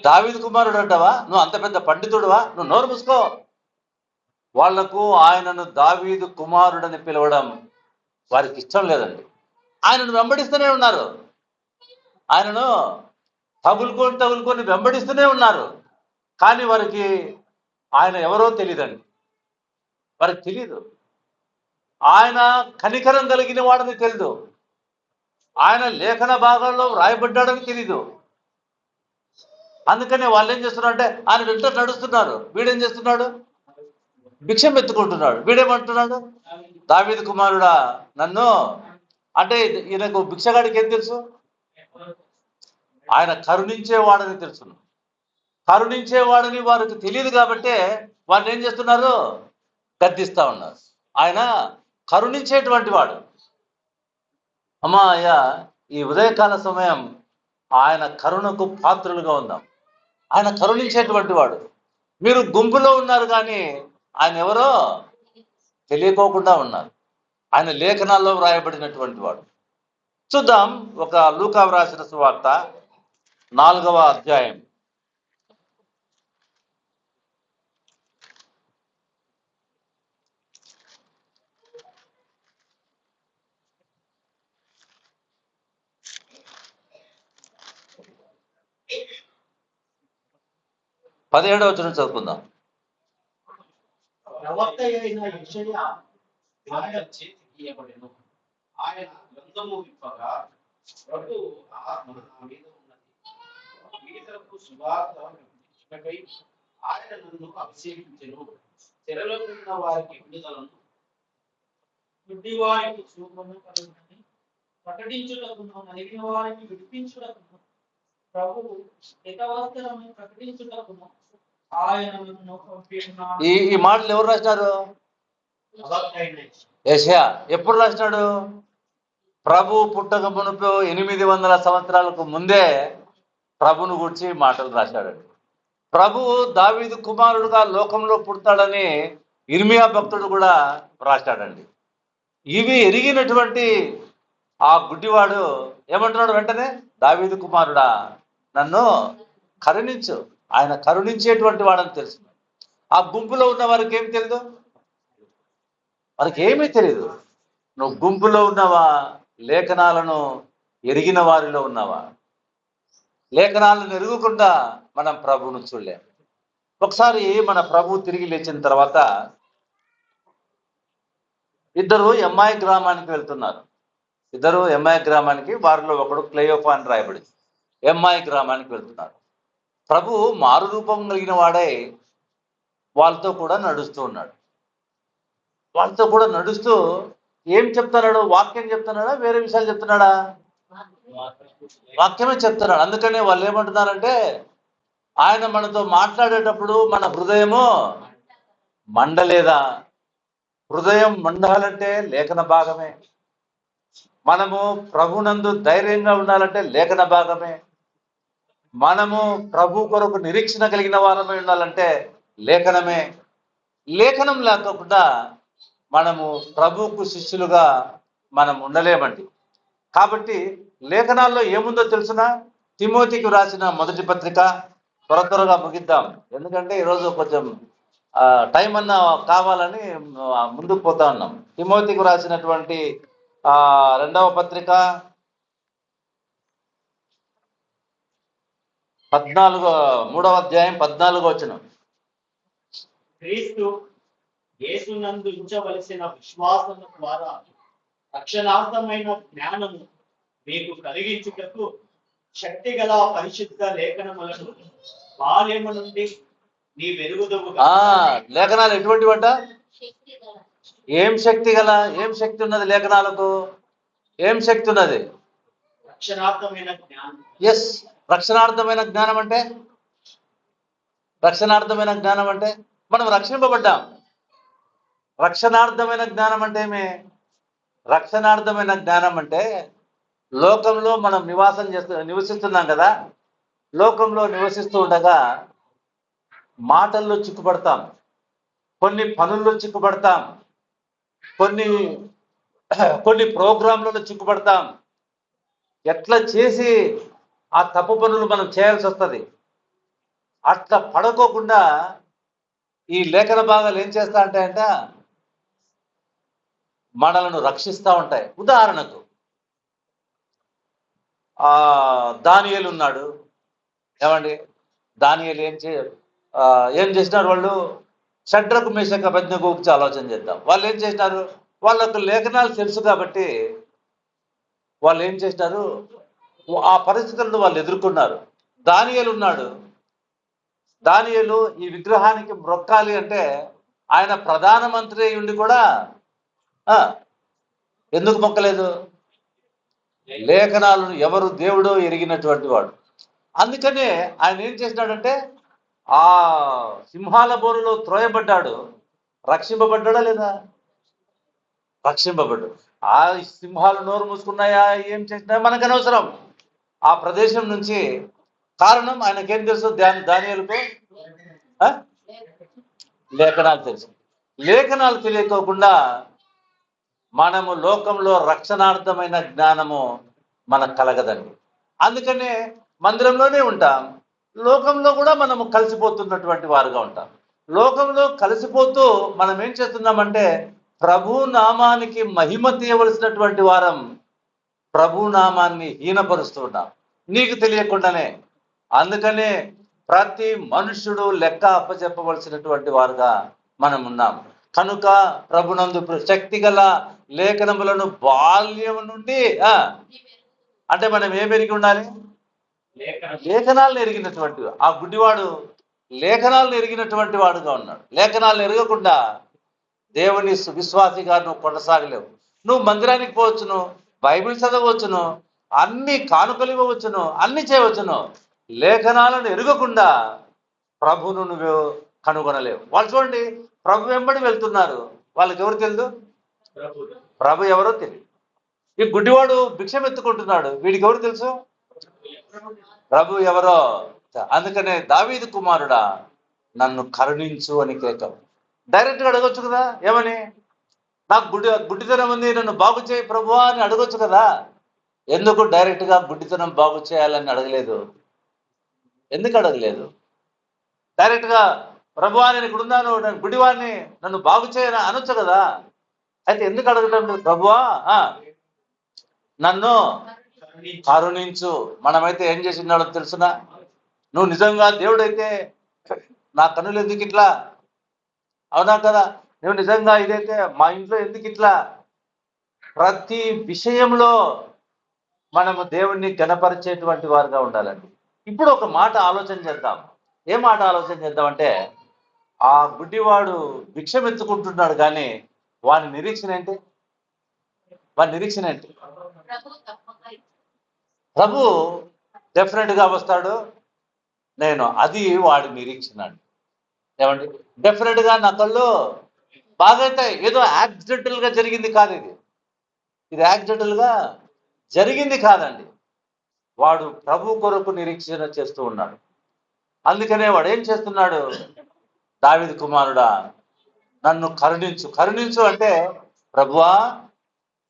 దావీదు కుమారుడు అంటావా? నువ్వు అంత పెద్ద పండితుడువా? నువ్వు నోరు మూసుకో. వాళ్లకు ఆయనను దావీదు కుమారుడని పిలవడం వారికి ఇష్టం లేదండి. ఆయనను వెంబడిస్తూనే ఉన్నారు. ఆయనను తగులుకొని వెంబడిస్తూనే ఉన్నారు. కానీ వారికి ఆయన ఎవరో తెలియదండి. వారికి తెలియదు. ఆయన కనికరం కలిగిన వాడని తెలియదు. ఆయన లేఖన భాగాల్లో రాయబడ్డాడని తెలీదు. అందుకనే వాళ్ళు ఏం చేస్తున్నారంటే ఆయన వెంట నడుస్తున్నారు. వీడేం చేస్తున్నాడు? భిక్షం ఎత్తుకుంటున్నాడు. వీడేమంటున్నాడు? దావీదు కుమారుడా నన్ను అంటే ఈయనకు భిక్షగాడికి ఏం తెలుసు? ఆయన కరుణించేవాడని తెలుసు. కరుణించేవాడని వారికి తెలియదు కాబట్టే వాళ్ళు ఏం చేస్తున్నారు? గద్దిస్తా ఉన్నారు. ఆయన కరుణించేటువంటి వాడు. అమ్మా అయ్యా, ఈ ఉదయకాల సమయం ఆయన కరుణకు పాత్రులుగా ఉందాం. ఆయన కరుణించేటువంటి వాడు. మీరు గుంపులో ఉన్నారు కానీ ఆయన ఎవరో తెలియకోకుండా ఉన్నారు. ఆయన లేఖనాల్లో వ్రాయబడినటువంటి వాడు. చూద్దాం, ఒక లూకా వ్రాసిన సువార్త 4వ అధ్యాయం 17వ వచనం చదువుకుందాం. ప్రవక్త అయిన యెషయా ఆయన చేతికి ఇవ్వబడెను. ఆయన గ్రంథము విప్పగా ప్రభువు ఆత్మ నా మీద ఉన్నది, పేదలకు సువార్త ప్రకటించుటకై ఆయన నన్ను అభిషేకించెను. చెరలో ఉన్న వారికి విడుదలను, గుడ్డివారికి చూపును కలుగునని, ప్రకటించుటకును, నలిగిన వారికి విడిపించుటకును, ప్రభువు హితవస్త్రమును ప్రకటించుటకును ఆయన నన్ను పంపినాడు. ఈ మాటలు ఎవరు రాసినారు? ప్రవక్త అయిన యెషయా. ఎప్పుడు రాసినాడు? ప్రభు పుట్టక మునుపు 800 సంవత్సరాలకు ముందే ప్రభును గురించి మాటలు రాశాడండి. ప్రభువు దావీదు కుమారుడుగా లోకంలో పుడతాడని ఇర్మియా భక్తుడు కూడా రాశాడండి. ఇవి ఎరిగినటువంటి ఆ గుడ్డివాడు ఏమంటున్నాడు? వెంటనే దావీదు కుమారుడా నన్ను కరుణించు. ఆయన కరుణించేటువంటి వాడని తెలుసు. ఆ గుంపులో ఉన్న వారికి ఏం తెలియదు? వారికి ఏమీ తెలియదు. నువ్వు గుంపులో ఉన్నావా? లేఖనాలను ఎరిగిన వారిలో ఉన్నావా? లేఖనాలను ఎరుగుకుండా మనం ప్రభువును చూడలేం. ఒకసారి మన ప్రభు తిరిగి లేచిన తర్వాత ఇద్దరు ఎమ్మాయి గ్రామానికి వెళ్తున్నారు. వారిలో ఒకడు క్లెయోపా అని రాయబడింది. ఎమ్మాయి గ్రామానికి వెళ్తున్నారు. ప్రభు మారు రూపం కలిగిన వాడై వాళ్ళతో కూడా నడుస్తూ ఉన్నాడు. వాళ్ళతో కూడా నడుస్తూ ఏం చెప్తున్నాడు? వాక్యం చెప్తున్నాడా? వేరే విషయాలు చెప్తున్నాడా? వాక్యమే చెప్తున్నాడు. అందుకనే వాళ్ళు ఏమంటున్నారంటే ఆయన మనతో మాట్లాడేటప్పుడు మన హృదయము మండలేదా? హృదయం మండాలంటే లేఖన భాగమే. మనము ప్రభునందు ధైర్యంగా ఉండాలంటే లేఖన భాగమే. మనము ప్రభు కొరకు నిరీక్షణ కలిగిన వారమై ఉండాలంటే లేఖనమే. లేఖనం లేకుండా మనము ప్రభువుకు శిష్యులుగా మనం ఉండలేమండి. కాబట్టి లేఖనాల్లో ఏముందో తెలుసునా? తిమోతికి రాసిన మొదటి పత్రిక, త్వరగా ముగిద్దాం ఎందుకంటే ఈరోజు కొంచెం టైం అన్నా కావాలని ముందుకు పోతా ఉన్నాం. తిమోతికి రాసినటువంటి 2వ పత్రిక 3వ అధ్యాయం 14వ వచనం. క్రీస్తు యేసునందు ఉంచవలసిన విశ్వాసము ద్వారా రక్షణార్థమైన జ్ఞానము మీకు కలిగించుటకు శక్తి గల పరిశుద్ధ లేఖనములను బాల్యము నుండి నీ వెలుగుదవు. లేఖనాలు ఎటువంటి వంట? ఏం శక్తి ఉన్నది లేఖనాలకు? ఏం శక్తి ఉన్నది? రక్షణార్థమైన జ్ఞానం. ఎస్, రక్షణార్థమైన జ్ఞానం అంటే మనం రక్షింపబడ్డాం. రక్షణార్థమైన జ్ఞానం అంటే ఏమి? రక్షణార్థమైన జ్ఞానం అంటే లోకంలో మనం నివసిస్తున్నాం కదా. లోకంలో నివసిస్తూ ఉండగా మాటల్లో చిక్కుపడతాం, కొన్ని పనుల్లో చిక్కుపడతాం, కొన్ని ప్రోగ్రాంలలో చిక్కుపడతాం. ఎట్లా చేసి ఆ తప్పు పనులు మనం చేయాల్సి వస్తుంది. అట్లా పడుకోకుండా ఈ లేఖన భాగాలు ఏం చేస్తా ఉంటాయంట, మనలను రక్షిస్తూ ఉంటాయి. ఉదాహరణకు దానియేలు ఉన్నాడు. ఏమండి, దానియేలు ఏం చేసినారు వాళ్ళు? షడ్రకు మేషకు అబేద్నెగో గురించి ఆలోచన చేద్దాం. వాళ్ళు ఏం చేసినారు? వాళ్ళకు లేఖనాలు తెలుసు కాబట్టి వాళ్ళు ఏం చేసినారు? ఆ పరిస్థితులను వాళ్ళు ఎదుర్కొన్నారు. దానియేలు ఉన్నాడు. దానియేలు ఈ విగ్రహానికి మొక్కాలి అంటే ఆయన ప్రధానమంత్రి ఉండి కూడా ఎందుకు మొక్కలేదు? లేఖనాలను ఎవరు దేవుడో ఎరిగినటువంటి వాడు. అందుకనే ఆయన ఏం చేసినాడంటే ఆ సింహాల బోరులో త్రోయబడ్డాడు. రక్షింపబడ్డా లేదా? రక్షింపబడ్డాడు. ఆ సింహాలు నోరు మూసుకున్నాయా, ఏం చేసినా మనకు అనవసరం. ఆ ప్రదేశం నుంచి కారణం ఆయనకేం తెలుసు? దానియేలుకు లేఖనాలు తెలుసు. లేఖనాలు తెలియకోకుండా మనము లోకంలో రక్షణార్థమైన జ్ఞానము మనకు కలగదండి. అందుకనే మందిరంలోనే ఉంటాం, లోకంలో కూడా మనము కలిసిపోతున్నటువంటి వారుగా ఉంటాం. లోకంలో కలిసిపోతూ మనం ఏం చేస్తున్నామంటే ప్రభు నామానికి మహిమ తీయవలసినటువంటి వారం ప్రభు నామాన్ని హీనపరుస్తున్నాం నీకు తెలియకుండానే. అందుకనే ప్రతి మనుషుడు లెక్క అప్పచెప్పవలసినటువంటి వారుగా మనం ఉన్నాం. కనుక ప్రభునందు శక్తి గల లేఖనములను బాల్యం నుండి అంటే మనం ఏం ఎరిగి ఉండాలి? లేఖనాలను ఎరిగినటువంటి. ఆ గుడ్డివాడు లేఖనాలను ఎరిగినటువంటి వాడుగా ఉన్నాడు. లేఖనాలను ఎరగకుండా దేవుని విశ్వాసిగా నువ్వు కొనసాగలేవు. నువ్వు మందిరానికి పోవచ్చును, బైబిల్ చదవచ్చును, అన్ని కానుకలు ఇవ్వవచ్చును, అన్ని చేయవచ్చును. లేఖనాలను ఎరగకుండా ప్రభును నువ్వు కనుగొనలేవు. వాళ్ళు చూడండి, ప్రభు వెంబడి వెళ్తున్నారు, వాళ్ళకి ఎవరు తెలియదు? ప్రభు ఎవరో తెలియదు. ఈ గుడ్డివాడు భిక్షం ఎత్తుకుంటున్నాడు, వీడికి ఎవరు తెలుసు? ప్రభు ఎవరో. అందుకనే దావీదు కుమారుడా నన్ను కరుణించు అని కేకం. డైరెక్ట్గా అడగొచ్చు కదా, ఏమని? నాకు గుడ్డితనం ఉంది, నన్ను బాగు చేయి ప్రభువా అని అడగొచ్చు కదా. ఎందుకు డైరెక్ట్గా గుడ్డితనం బాగు చేయాలని అడగలేదు? ఎందుకు అడగలేదు? డైరెక్ట్గా ప్రభువా నేను ఇక్కడ ఉన్నాను, నేను గుడివాడిని, నన్ను బాగు చేయని అనొచ్చు కదా. అయితే ఎందుకు అడగటం లేదు? ప్రభువా నన్ను కరుణించు. మనమైతే ఏం చేసినాడో తెలుసునా? నువ్వు నిజంగా దేవుడైతే నా కన్నులు ఎందుకు ఇట్లా? అవునా కదా? నువ్వు నిజంగా ఇదైతే మా ఇంట్లో ఎందుకు ఇట్లా? ప్రతి విషయంలో మనము దేవుణ్ణి గణపరిచేటువంటి వారుగా ఉండాలండి. ఇప్పుడు ఒక మాట ఆలోచన చేద్దాం. ఏ మాట ఆలోచన చేద్దామంటే, ఆ గుడ్డివాడు భిక్షం ఎత్తుకుంటున్నాడు, కానీ వాని నిరీక్షణ ఏంటి? వాని నిరీక్షణ ఏంటి? ప్రభు డెఫినెట్ గా వస్తాడు, నేను అది వాడి నిరీక్షణ అండి. ఏమండి? డెఫినెట్ గా నా కళ్ళు బాగైతే ఏదో యాక్సిడెంటల్ గా జరిగింది కాదు, ఇది యాక్సిడెంటల్ గా జరిగింది కాదండి. వాడు ప్రభు కొరకు నిరీక్షణ చేస్తూ ఉన్నాడు. అందుకనే వాడు ఏం చేస్తున్నాడు? దావీదు కుమారుడా నన్ను కరుణించు. కరుణించు అంటే ప్రభువా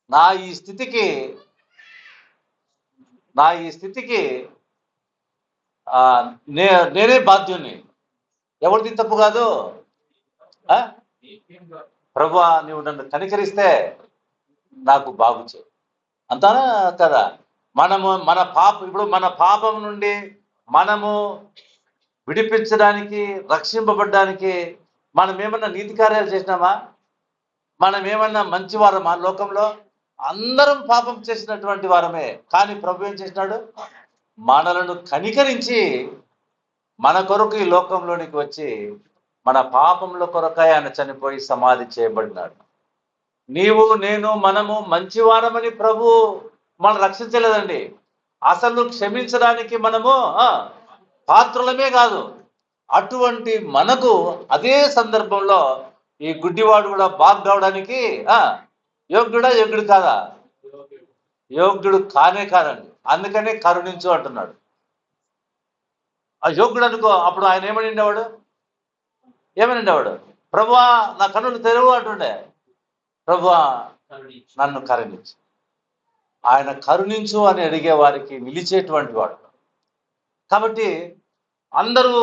నా ఈ స్థితికి నేనే బాధ్యుని. ఎవరిది తప్పు కాదు. ప్రభువా నువ్వు నన్ను కనికరిస్తే నాకు బాగు చేయి అంతానా కదా. మనము ఇప్పుడు మన పాపం నుండి మనము విడిపించడానికి, రక్షింపబడ్డానికి మనం ఏమన్నా నీతి కార్యాలు చేసినామా? మనం ఏమన్నా మంచివారమా? లోకంలో అందరం పాపం చేసినటువంటి వారమే. కానీ ప్రభు ఏం చేసినాడు? మనలను కనికరించి మన కొరకు ఈ లోకంలోనికి వచ్చి మన పాపంలో కొరకై ఆయన చనిపోయి సమాధి చేయబడినాడు. నీవు నేను మనము మంచివారమని ప్రభు మనం రక్షించలేదండి. అసలు క్షమించడానికి మనము పాత్రులమే కాదు. అటువంటి మనకు అదే సందర్భంలో ఈ గుడ్డివాడు కూడా బాగు కావడానికి యోగ్యుడు కాదా? యోగ్యుడు కానే కాదండి. అందుకనే కరుణించు అంటున్నాడు. ఆ యోగ్యుడు అనుకో, అప్పుడు ఆయన ఏమని ఉండేవాడు? ప్రభువా నా కన్నులు తెరువు అంటుండే. ప్రభువా నన్ను కరుణించు. ఆయన కరుణించు అని అడిగే వారికి నిలిచేటువంటి వాడు. కాబట్టి అందరూ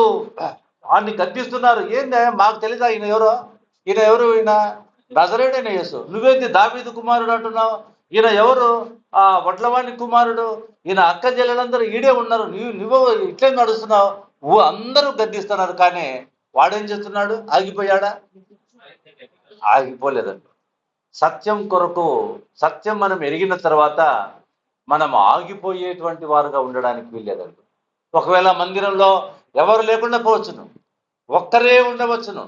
వాడిని గద్దిస్తున్నారు. ఏంది మాకు తెలీదా ఈయన ఎవరో? ఈయన నజరేయుడైన యేసు. నువ్వేంది దావీదు కుమారుడు అంటున్నావు? ఈయన ఎవరు? ఆ వడ్లవాణి కుమారుడు. ఈయన అక్క చెల్లెలందరూ ఈడే ఉన్నారు, నువ్వు ఇట్లే నడుస్తున్నావు. అందరూ గద్దిస్తున్నారు. కానీ వాడేం చేస్తున్నాడు? ఆగిపోయాడా? ఆగిపోలేదండి. సత్యం కొరకు, సత్యం మనం ఎరిగిన తర్వాత మనం ఆగిపోయేటువంటి వారుగా ఉండడానికి వీల్లేదండి. ఒకవేళ మందిరంలో ఎవరు లేకుండా పోవచ్చును, ఒక్కరే ఉండవచ్చును.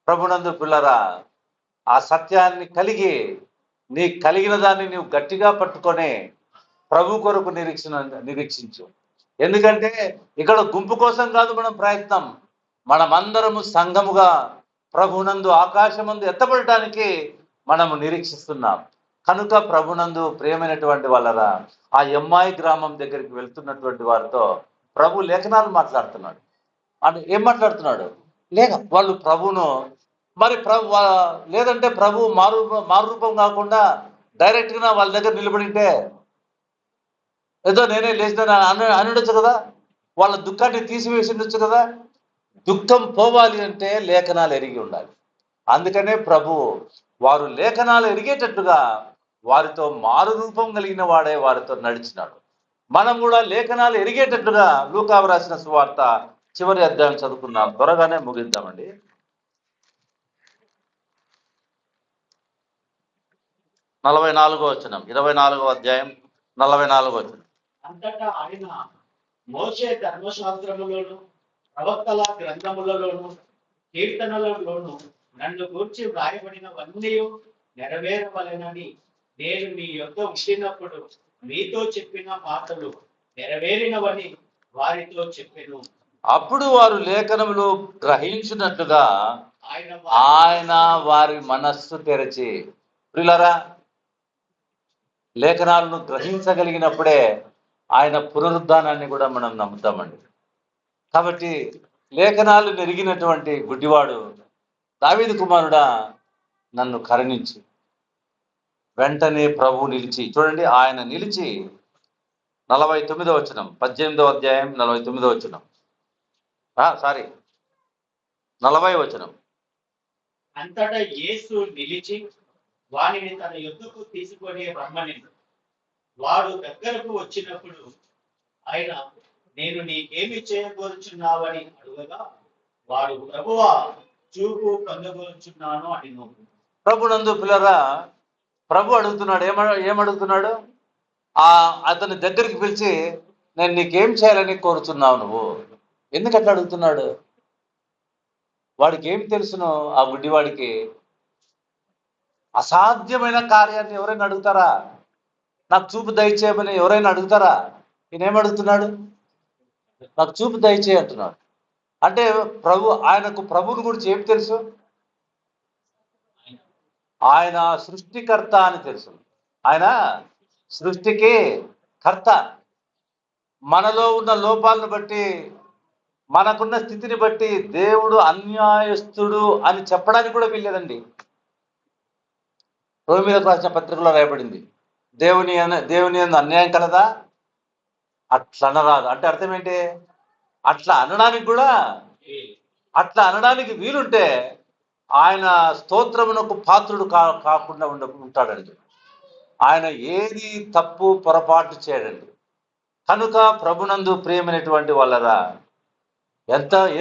ప్రభునందు పిల్లరా, ఆ సత్యాన్ని కలిగి నీకు కలిగిన దాన్ని నీవు గట్టిగా పట్టుకొని ప్రభు కొరకు నిరీక్షించు. ఎందుకంటే ఇక్కడ గుంపు కోసం కాదు మనం ప్రయత్నం, మనమందరము సంఘముగా ప్రభునందు ఆకాశమందు ఎత్తబడటానికి మనము నిరీక్షిస్తున్నాం. కనుక ప్రభునందు ప్రియమైనటువంటి వాళ్ళరా, ఆ ఎమ్మాయి గ్రామం దగ్గరికి వెళ్తున్నటువంటి వారితో ప్రభు లేఖనాలు మాట్లాడుతున్నాడు. అంటే ఏం మాట్లాడుతున్నాడు? వాళ్ళు ప్రభును మరి లేదంటే ప్రభు మారురూపం కాకుండా డైరెక్ట్గా వాళ్ళ దగ్గర నిలబడింటే ఏదో నేనే లేచిన అనొచ్చు కదా, వాళ్ళ దుఃఖాన్ని తీసివేసి ఉండొచ్చు కదా. దుఃఖం పోవాలి అంటే లేఖనాలు ఎరిగి ఉండాలి. అందుకనే ప్రభు వారు లేఖనాలు ఎరిగేటట్టుగా వారితో మారు రూపం కలిగిన వాడే వారితో నడిచినాడు. మనం కూడా లేఖనాలు ఎరిగేటట్టుగా లూకా రాసిన సువార్త చివరి అధ్యాయం చదువుకున్నాం. త్వరగానే ముగిద్దామండి. 44వ వచనం, 24వ అధ్యాయం 44వ వచనం. అంతటా ఆయన మోషే ధర్మశాస్త్రములోను ప్రవక్తల గ్రంథములలోను కీర్తనలలోను నన్ను గూర్చి వ్రాయబడినవన్నీ నెరవేరవలెనని నేను మీ యొద్ద ఉండినప్పుడు మీతో చెప్పిన మాటలు నెరవేరినవని వారితో చెప్పెను. అప్పుడు వారు లేఖనములు గ్రహించినట్లుగా ఆయన వారి మనస్సు తెరచి, ప్రియులారా, లేఖనాలను గ్రహించగలిగినప్పుడే ఆయన పునరుద్ధానాన్ని కూడా మనం నమ్ముతామండి. కాబట్టి లేఖనాలు నెరిగినటువంటి గుడ్డివాడు, దావీదు కుమారుడా నన్ను కరుణించు. వెంటనే ప్రభు నిలిచి, చూడండి, ఆయన నిలిచి 49వ వచనం, 18వ అధ్యాయం 49వ వచనం, 40వ వచనం. అంతటా యేసు నిలిచి వానిని తన యొద్దకు తీసుకొని రమ్మనెను. వాడు దగ్గరకు వచ్చినప్పుడు ఆయన, నేను నీకేమి చేయగోరుచున్నావని అడుగగా వాడు, ప్రభువా చూపు పొందగోరుచున్నాను అడిను. ప్రభునందు పిల్లరా, ప్రభు అడుగుతున్నాడు. ఏమడుగుతున్నాడు? అతని దగ్గరికి పిలిచి, నేను నీకేం చేయాలని కోరుతున్నావు నువ్వు? ఎందుకట్లా అడుగుతున్నాడు? వాడికి ఏం తెలుసును? ఆ గుడ్డివాడికి అసాధ్యమైన కార్యాన్ని ఎవరైనా అడుగుతారా? నాకు చూపు దయచేయమని ఎవరైనా అడుగుతారా? ఈయన ఏమడుగుతున్నాడు? నాకు చూపు దయచేయ అంటున్నాడు. అంటే ప్రభువుని గురించి ఏం తెలుసు? ఆయన సృష్టికర్త అని తెలుసు. ఆయన సృష్టికి కర్త. మనలో ఉన్న లోపాలను బట్టి, మనకున్న స్థితిని బట్టి దేవుడు అన్యాయస్తుడు అని చెప్పడానికి కూడా వీల్లేదండి. రోమీయులకు రాసిన పత్రికలో రాయబడింది, దేవుని అన్యాయం కలదా? అట్లా అనరాదు. అంటే అర్థం ఏంటి? అట్లా అనడానికి వీలుంటే ఆయన స్తోత్రమునకు పాత్రుడు కాకుండా ఉంటాడండి. ఆయన ఏది తప్పు పొరపాటు చేయడండి. కనుక ప్రభునందు ప్రియమైనటువంటి వాళ్ళరా,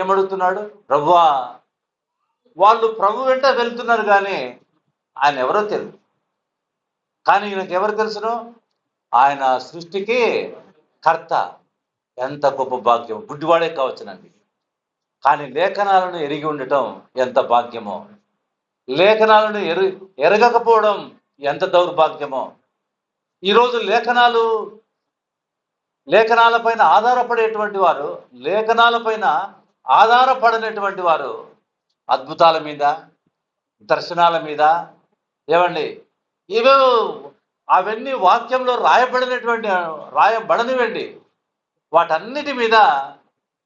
ఏమడుగుతున్నాడు? ప్రభువా, వాళ్ళు ప్రభు వెంట వెళ్తున్నారు కానీ ఆయన ఎవరో తెలియదు. కానీ ఈయనకి ఎవరు తెలుసును? ఆయన సృష్టికి కర్త. ఎంత గొప్ప భాగ్యం! గుడ్డివాడే కావచ్చునండి, కానీ లేఖనాలను ఎరిగి ఉండటం ఎంత భాగ్యమో. లేఖనాలను ఎరగకపోవడం ఎంత దౌర్భాగ్యమో. ఈరోజు లేఖనాలపైన ఆధారపడేటువంటి వారు, లేఖనాలపైన ఆధారపడనటువంటి వారు అద్భుతాల మీద, దర్శనాల మీద, ఏమండి, అవన్నీ వాక్యంలో రాయబడనివ్వండి, వాటన్నిటి మీద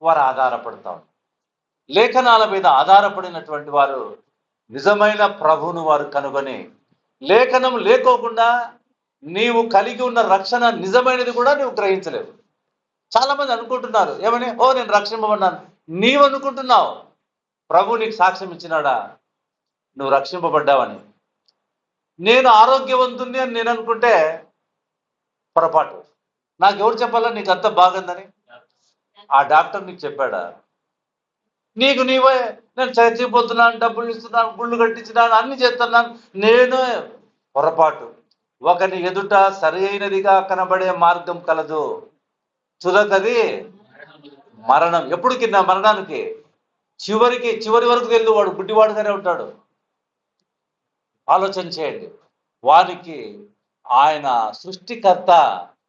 వారు ఆధారపడతారు. లేఖనాల మీద ఆధారపడినటువంటి వారు నిజమైన ప్రభువును వారు కనుగొని, లేఖనం లేకోకుండా నీవు కలిగి ఉన్న రక్షణ నిజమైనది కూడా నువ్వు గ్రహించలేవు. చాలా మంది అనుకుంటున్నారు ఏమని, ఓ నేను రక్షింపబడ్డాను. నీవు అనుకుంటున్నావు, ప్రభు నీకు సాక్ష్యం ఇచ్చినాడా నువ్వు రక్షింపబడ్డావని? నేను ఆరోగ్యవంతుణ్ణి అని నేను అనుకుంటే పొరపాటు. నాకు ఎవరు చెప్పాలా నీకు అంత బాగుందని? ఆ డాక్టర్ నీకు చెప్పాడా? నీకు నీవే నేను చచ్చిపోతున్నాను, డబ్బులు ఇస్తున్నాను, గుళ్ళు కట్టించినాను, అన్ని చేస్తున్నాను, నేను పొరపాటు. ఒకని ఎదుట సరి అయినదిగా కనబడే మార్గం కలదు, తుదకది మరణం. ఎప్పుడు కింద మరణానికి చివరి వరకు తెలియదు, వాడు గుడ్డివాడుగానే ఉంటాడు. ఆలోచన చేయండి. వారికి ఆయన సృష్టికర్త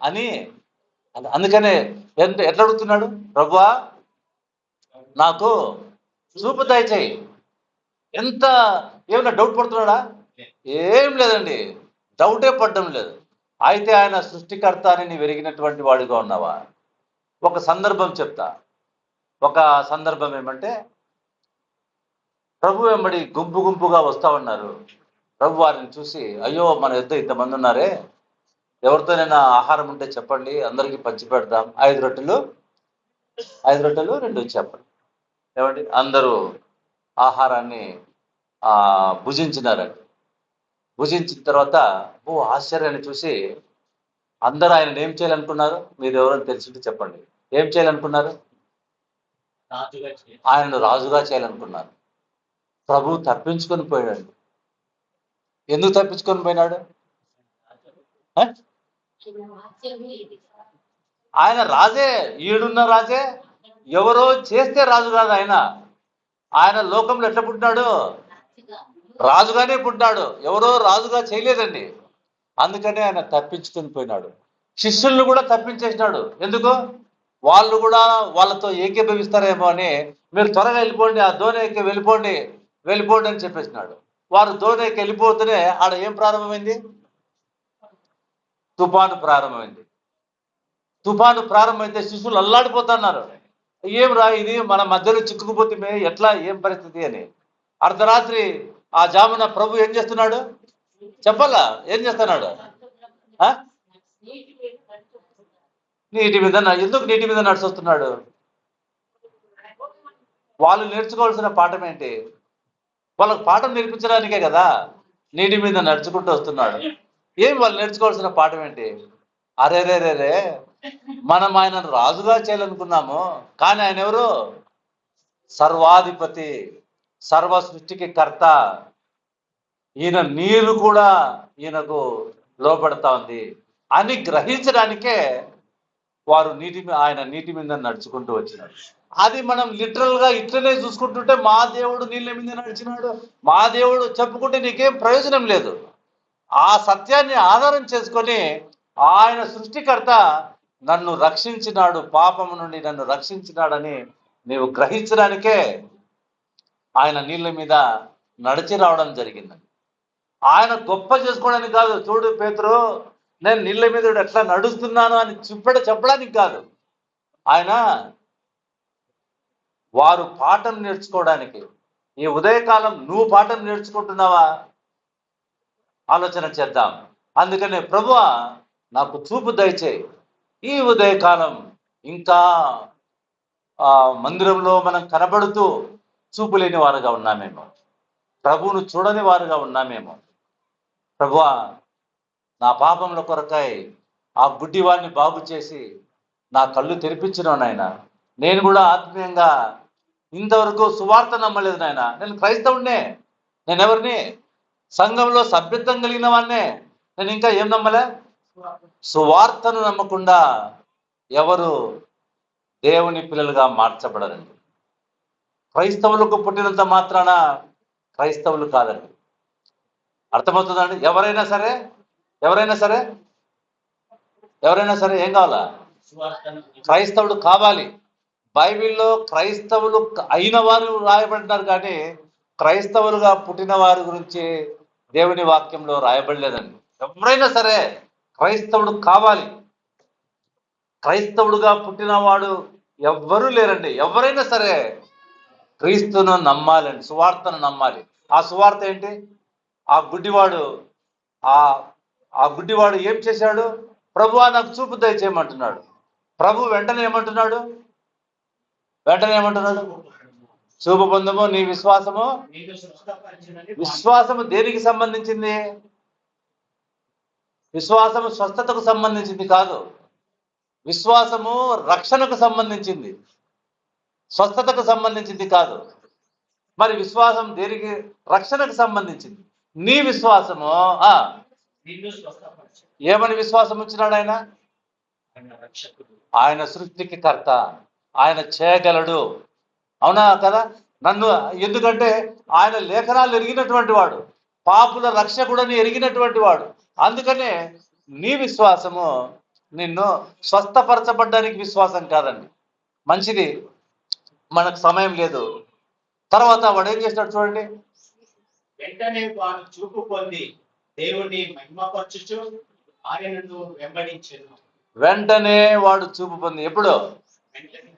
అని, అందుకనే ఎట్లా అడుగుతున్నాడు, ప్రభువా నాకు చూపు దయచేయి. ఎంత ఏమైనా డౌట్ పడుతున్నాడా? ఏం లేదండి, డౌటే పడడం లేదు. అయితే ఆయన సృష్టికర్త అని నీవు ఎరిగినటువంటి వాడిగా ఉన్నావా? ఒక సందర్భం చెప్తా. ఒక సందర్భం ఏమంటే, ప్రభు వెంబడి గుంపుగా వస్తా ఉన్నారు. ప్రభు వారిని చూసి, అయ్యో మన యుద్ధ ఇంతమంది ఉన్నారే, ఎవరితోనైనా ఆహారం ఉంటే చెప్పండి, అందరికీ పంచి పెడదాం. 5 రొట్టెలు 2 చేపలు. ఏమండి, అందరూ ఆహారాన్ని భుజించినారండి. భుజించిన తర్వాత ఆశ్చర్యాన్ని చూసి అందరూ ఆయన ఏం చేయాలనుకున్నారు? మీరు ఎవరైనా తెలిసింటే చెప్పండి. ఏం చేయాలనుకున్నారు? ఆయనను రాజుగా చేయాలనుకున్నారు. ప్రభు తప్పించుకొని పోయాడు. ఎందుకు తప్పించుకొని పోయినాడు? ఆయన రాజే, ఈడున్న రాజే. ఎవరో చేస్తే రాజు కాదు ఆయన. ఆయన లోకంలో ఎట్లా పుట్టినాడు? రాజుగానే పుట్టినాడు. ఎవరో రాజుగా చేయలేదండి. అందుకనే ఆయన తప్పించుకొని పోయినాడు. శిష్యులను కూడా తప్పించేసినాడు. ఎందుకు? వాళ్ళు కూడా వాళ్ళతో ఏకీభవిస్తారేమో అని, మీరు త్వరగా వెళ్ళిపోండి, ఆ దోణికి వెళ్ళిపోండి అని చెప్పేసినాడు. వారు దోణికి వెళ్ళిపోతూనే ఆడ ఏం ప్రారంభమైంది? తుఫాను ప్రారంభమైంది. తుఫాను ప్రారంభమైతే శిష్యులు అల్లాడిపోతున్నారు. ఏం రా ఇది, మన మధ్యలో చిక్కుకుపోతే ఎట్లా, ఏం పరిస్థితి అని. అర్ధరాత్రి ఆ జామున ప్రభు ఏం చేస్తున్నాడు చెప్పాలా? ఏం చేస్తున్నాడు? నీటి మీద. ఎందుకు నీటి మీద నడిచొస్తున్నాడు? వాళ్ళు నేర్చుకోవాల్సిన పాఠం ఏంటి? వాళ్ళకు పాఠం నేర్పించడానికే కదా నీటి మీద నడుచుకుంటూ వస్తున్నాడు. ఏం వాళ్ళు నేర్చుకోవాల్సిన పాఠం ఏంటి? అరేరేరేరే, మనం ఆయనను రాజుగా చేయాలనుకున్నాము, కానీ ఆయన ఎవరు? సర్వాధిపతి, సర్వ సృష్టికి కర్త. ఈయన నీరు కూడా ఈయనకు లోపడతా ఉంది అని గ్రహించడానికే వారు ఆయన నీటి మీద నడుచుకుంటూ వచ్చినారు. అది మనం లిటరల్ గా ఇట్లనే చూసుకుంటుంటే, మా దేవుడు నీళ్ళ మీద నడిచినాడు, మా దేవుడు చెప్పుకుంటే నీకేం ప్రయోజనం లేదు. ఆ సత్యాన్ని ఆధారం చేసుకొని ఆయన సృష్టికర్త నన్ను రక్షించినాడు, పాపము నుండి నన్ను రక్షించినాడని నీవు గ్రహించడానికే ఆయన నీళ్ళ మీద నడిచి రావడం జరిగింది. ఆయన గొప్ప చేసుకోవడానికి కాదు. చూడు పేతురు, నేను నీళ్ళ మీద ఎట్లా నడుస్తున్నాను అని చెప్పడానికి కాదు. ఆయన వారు పాఠం నేర్చుకోవడానికి. ఈ ఉదయకాలం నువ్వు పాఠం నేర్చుకుంటున్నావా? ఆలోచన చేద్దాం. అందుకనే ప్రభువా నాకు చూపు దయచేయి. ఈ ఉదయకాలం ఇంకా మందిరంలో మనం కనబడుతూ చూపు లేని వారుగా ఉన్నామేమో, ప్రభువును చూడని వారుగా ఉన్నామేమో. ప్రభువా నా పాపంలో కొరకై ఆ గుడ్డివాడిని బాగు చేసి నా కళ్ళు తెరిపించిన నాయన. నేను కూడా ఆత్మీయంగా ఇంతవరకు సువార్త నమ్మలేదు నాయన. నేను క్రైస్తవుడినే. నేను ఎవరిని? సంఘంలో సభ్యత్వం కలిగిన వాడినే. నేను ఇంకా ఏం నమ్మలే? సువార్తను నమ్మకుండా ఎవరు దేవుని పిల్లలుగా మార్చబడరండి. క్రైస్తవులకు పుట్టినంత మాత్రాన క్రైస్తవులు కాదండి. అర్థమవుతుందండి? ఎవరైనా సరే ఏం కావాలా? క్రైస్తవుడు కావాలి. బైబిల్లో క్రైస్తవులు అయిన వారు రాయబడినారు, కానీ క్రైస్తవులుగా పుట్టిన వారి గురించి దేవుని వాక్యంలో రాయబడలేదండి. ఎవరైనా సరే క్రైస్తవుడు కావాలి. క్రైస్తవుడుగా పుట్టినవాడు ఎవ్వరూ లేరండి. ఎవరైనా సరే క్రీస్తును నమ్మాలండి, సువార్తను నమ్మాలి. ఆ సువార్త ఏంటి? ఆ గుడ్డివాడు ఏం చేశాడు? ప్రభువా నాకు చూపు దయచేయమంటున్నాడు. ప్రభు వెంటనే ఏమంటున్నాడు? చూపు పొందము, నీ విశ్వాసము. నిన్ను స్వస్థపరిచినని విశ్వాసము దేనికి సంబంధించింది? విశ్వాసము స్వస్థతకు సంబంధించింది కాదు. విశ్వాసము రక్షణకు సంబంధించింది, స్వస్థతకు సంబంధించింది కాదు. మరి విశ్వాసం దేనికి? రక్షణకు సంబంధించింది. నీ విశ్వాసము నిన్ను స్వస్థపరిచి ఏమని విశ్వాసం ఇచ్చినాడు ఆయన? ఆయన రక్షకుడు, ఆయన సృష్టికి కర్త, ఆయన చేయగలడు. అవునా కదా? నన్ను ఎందుకంటే ఆయన లేఖనాలు ఎరిగినటువంటి వాడు, పాపుల రక్షకుడని ఎరిగినటువంటి వాడు. అందుకనే నీ విశ్వాసము నిన్ను స్వస్థపరచబడ్డానికి విశ్వాసం కాదండి. మంచిది, మనకు సమయం లేదు. తర్వాత వాడు ఏం చేస్తాడు చూడండి. వెంటనే వాడు చూపు పొంది దేవుని మహిమపరచుచు ఆయనను వెంబడించెను. వెంటనే వాడు చూపు పొంది. ఎప్పుడు? వెంటనే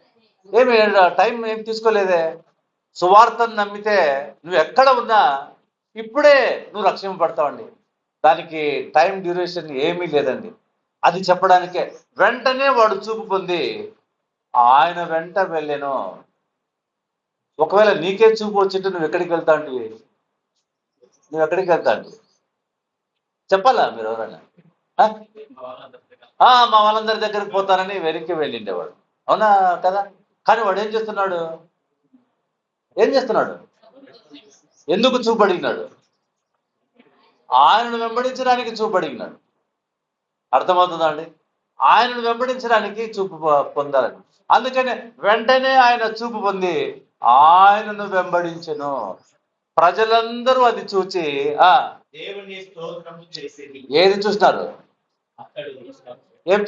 ఏమి టైం ఏం తీసుకోలేదే. సువార్తను నమ్మితే నువ్వు ఎక్కడ ఉన్నా ఇప్పుడే నువ్వు రక్షింపబడతావండి. దానికి టైం డ్యూరేషన్ ఏమీ లేదండి. అది చెప్పడానికే వెంటనే వాడు చూపు పొంది ఆయన వెంట వెళ్ళాను. ఒకవేళ నీకే చూపు వచ్చింటే నువ్వు ఎక్కడికి వెళ్తాంటివి? నువ్వు ఎక్కడికి వెళ్తాంటి? చెప్పాలా మీరు ఎవరైనా? మా వాళ్ళందరి దగ్గరికి పోతానని వెనక్కి వెళ్ళిండేవాడు. అవునా కదా? కానీ వాడు ఏం చేస్తున్నాడు? ఎందుకు చూపడిగినాడు? ఆయనను వెంబడించడానికి చూపడిగినాడు. అర్థమవుతుందా అండి? ఆయనను వెంబడించడానికి చూపు పొందాలని. అందుకనే వెంటనే ఆయన చూపు పొంది ఆయనను వెంబడించెను. ప్రజలందరూ అది చూచి దేవుని స్తోత్రము చేసేది. ఏది చూసినారు? ఏం